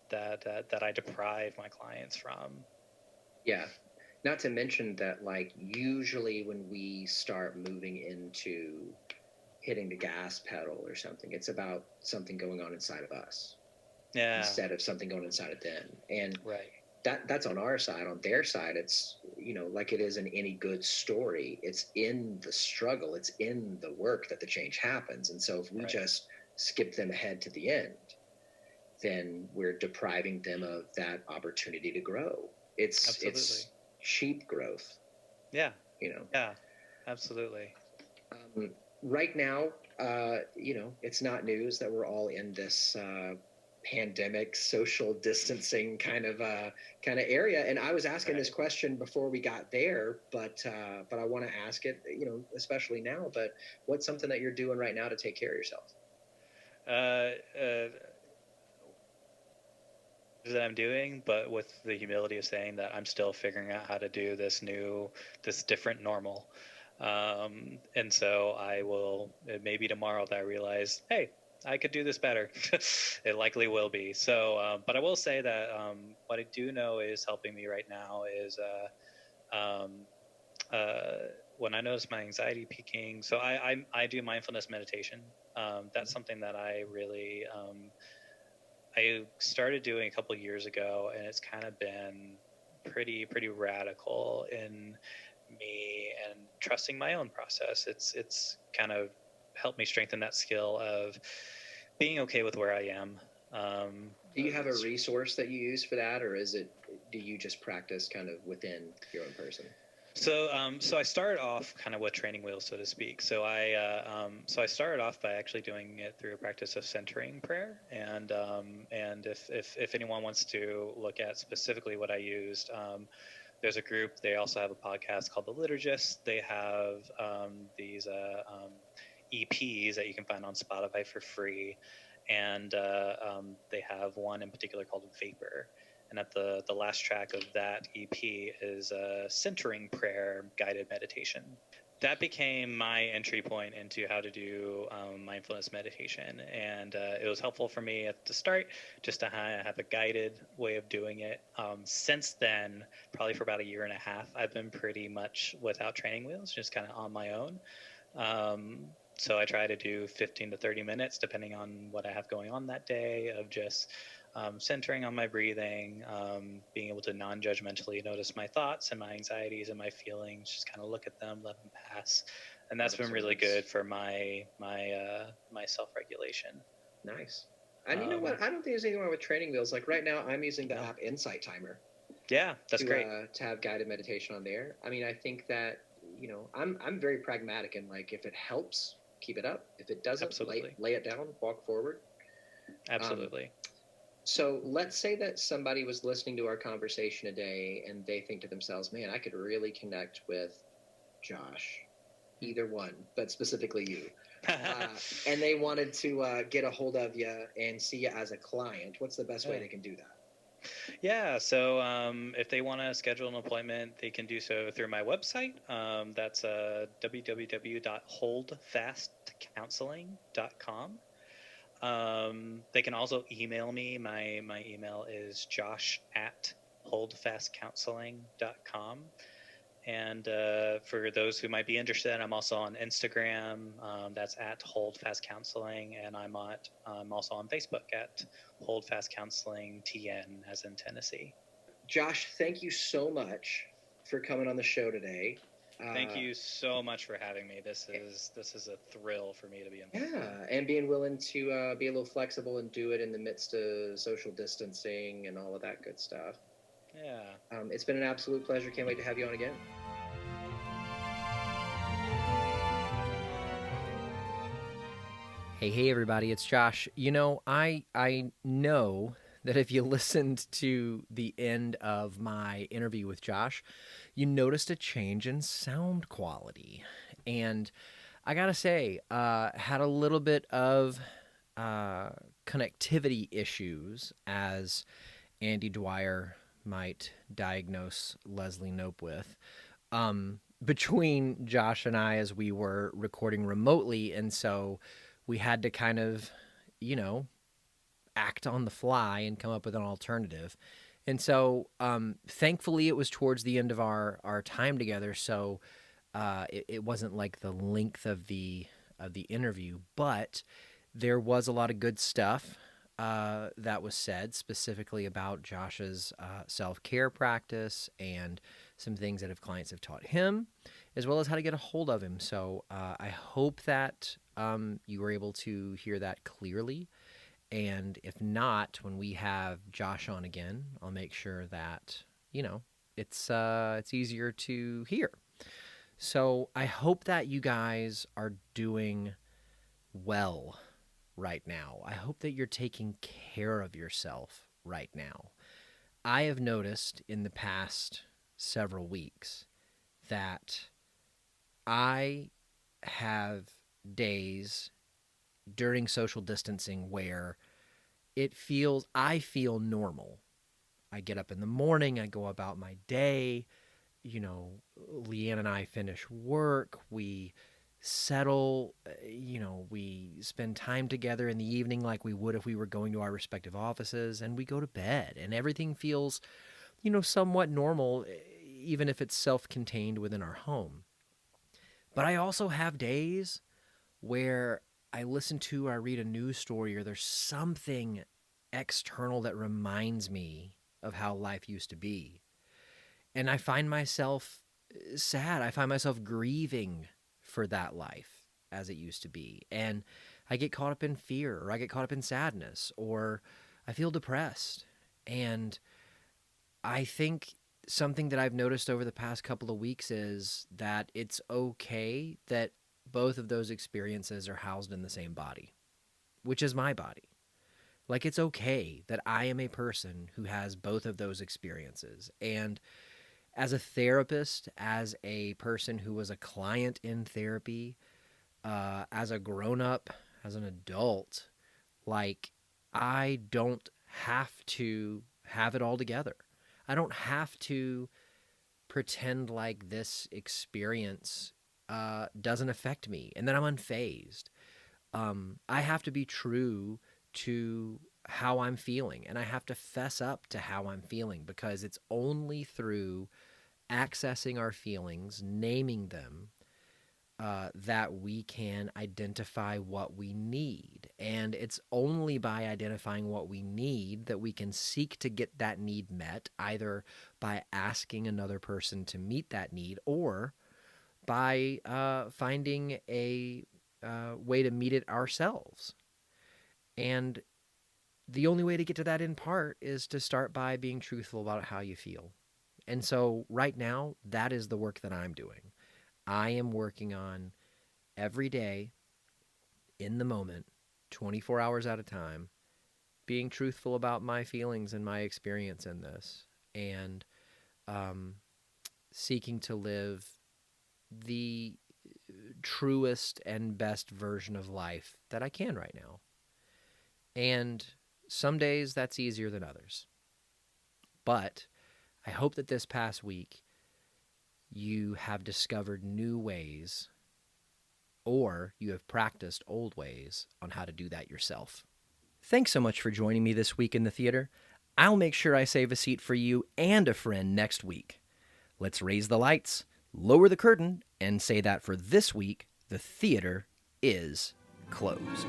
that I deprive my clients from. Yeah. Not to mention that, like, usually when we start moving into hitting the gas pedal or something, it's about something going on inside of us Yeah. instead of something going inside of them. And Right. that's on our side. On their side, it's, like it is in any good story, it's in the struggle, it's in the work that the change happens. And so if we Right. just skip them ahead to the end, then we're depriving them of that opportunity to grow. Absolutely. It's cheap growth, Yeah. you know. Yeah. Absolutely. Right now, it's not news that we're all in this pandemic social distancing kind of area. And I was asking this question before we got there, but I want to ask it, especially now. But what's something that you're doing right now to take care of yourself? That I'm doing, but with the humility of saying that I'm still figuring out how to do this different normal. And so I will, it may be tomorrow that I realize, hey, I could do this better. It likely will be. So, but I will say that what I do know is helping me right now is um, uh, when I notice my anxiety peaking. So I do mindfulness meditation. That's something that I started doing a couple years ago, and it's kind of been pretty radical in me and trusting my own process. It's kind of helped me strengthen that skill of being okay with where I am. Do you have a resource that you use for that, or do you just practice kind of within your own person? So I started off kind of with training wheels, so to speak. So I started off by actually doing it through a practice of centering prayer, and if anyone wants to look at specifically what I used, there's a group. They also have a podcast called The Liturgists. They have these EPs that you can find on Spotify for free, and they have one in particular called Vapor. And at the last track of that EP is a centering prayer guided meditation. That became my entry point into how to do mindfulness meditation. And it was helpful for me at the start just to have a guided way of doing it. Since then, probably for about a year and a half, I've been pretty much without training wheels, just kind of on my own. So I try to do 15 to 30 minutes, depending on what I have going on that day, of just centering on my breathing, being able to non-judgmentally notice my thoughts and my anxieties and my feelings, just kind of look at them, let them pass. And that's been really good for my self-regulation. Nice. And you know what? I don't think there's anything wrong with training wheels. Like right now, I'm using the app Insight Timer. Yeah, that's great. To have guided meditation on there. I mean, I think that I'm very pragmatic, and like if it helps, keep it up. If it doesn't, lay it down, walk forward. Absolutely. So let's say that somebody was listening to our conversation today, and they think to themselves, "Man, I could really connect with Josh." Either one, but specifically you. And they wanted to get a hold of you and see you as a client. What's the best way they can do that? Yeah, so if they want to schedule an appointment, they can do so through my website. That's www.holdfastcounseling.com. They can also email me. My email is josh@holdfastcounseling.com. And for those who might be interested, I'm also on Instagram. That's at Hold Fast Counseling, and I'm also on Facebook at Hold Fast Counseling TN, as in Tennessee. Josh, thank you so much for coming on the show today. Thank you so much for having me. This is a thrill for me to be involved. Yeah, and being willing to be a little flexible and do it in the midst of social distancing and all of that good stuff. Yeah. It's been an absolute pleasure. Can't wait to have you on again. Hey, everybody, it's Josh. I know that if you listened to the end of my interview with Josh, you noticed a change in sound quality. And I gotta say, had a little bit of connectivity issues, as Andy Dwyer might diagnose Leslie Knope with, between Josh and I as we were recording remotely. And so we had to kind of, act on the fly and come up with an alternative. And so thankfully it was towards the end of our time together. So it wasn't like the length of the interview, but there was a lot of good stuff that was said, specifically about Josh's self-care practice and some things that clients have taught him, as well as how to get a hold of him. So I hope that you were able to hear that clearly. And if not, when we have Josh on again, I'll make sure that, it's easier to hear. So I hope that you guys are doing well right now. I hope that you're taking care of yourself right now. I have noticed in the past several weeks that I have days during social distancing where I feel normal. I get up in the morning, I go about my day, Leanne and I finish work, we settle, we spend time together in the evening like we would if we were going to our respective offices, and we go to bed, and everything feels, somewhat normal, even if it's self-contained within our home. But I also have days where I listen to or I read a news story or there's something external that reminds me of how life used to be. And I find myself sad. I find myself grieving for that life as it used to be. And I get caught up in fear, or I get caught up in sadness, or I feel depressed. And I think something that I've noticed over the past couple of weeks is that it's okay that both of those experiences are housed in the same body, which is my body. Like, it's okay that I am a person who has both of those experiences. And as a therapist, as a person who was a client in therapy, as a grown-up, as an adult, like, I don't have to have it all together. I don't have to pretend like this experience doesn't affect me and that I'm unfazed. I have to be true to how I'm feeling, and I have to fess up to how I'm feeling, because it's only through accessing our feelings, naming them, that we can identify what we need. And it's only by identifying what we need that we can seek to get that need met, either by asking another person to meet that need, or by finding a way to meet it ourselves. And the only way to get to that in part is to start by being truthful about how you feel. And so right now, that is the work that I'm doing. I am working on every day, in the moment, 24 hours at a time, being truthful about my feelings and my experience in this, and seeking to live the truest and best version of life that I can right now. And some days that's easier than others. But I hope that this past week you have discovered new ways, or you have practiced old ways on how to do that yourself. Thanks so much for joining me this week in the theater. I'll make sure I save a seat for you and a friend next week. Let's raise the lights, lower the curtain, and say that for this week, the theater is closed.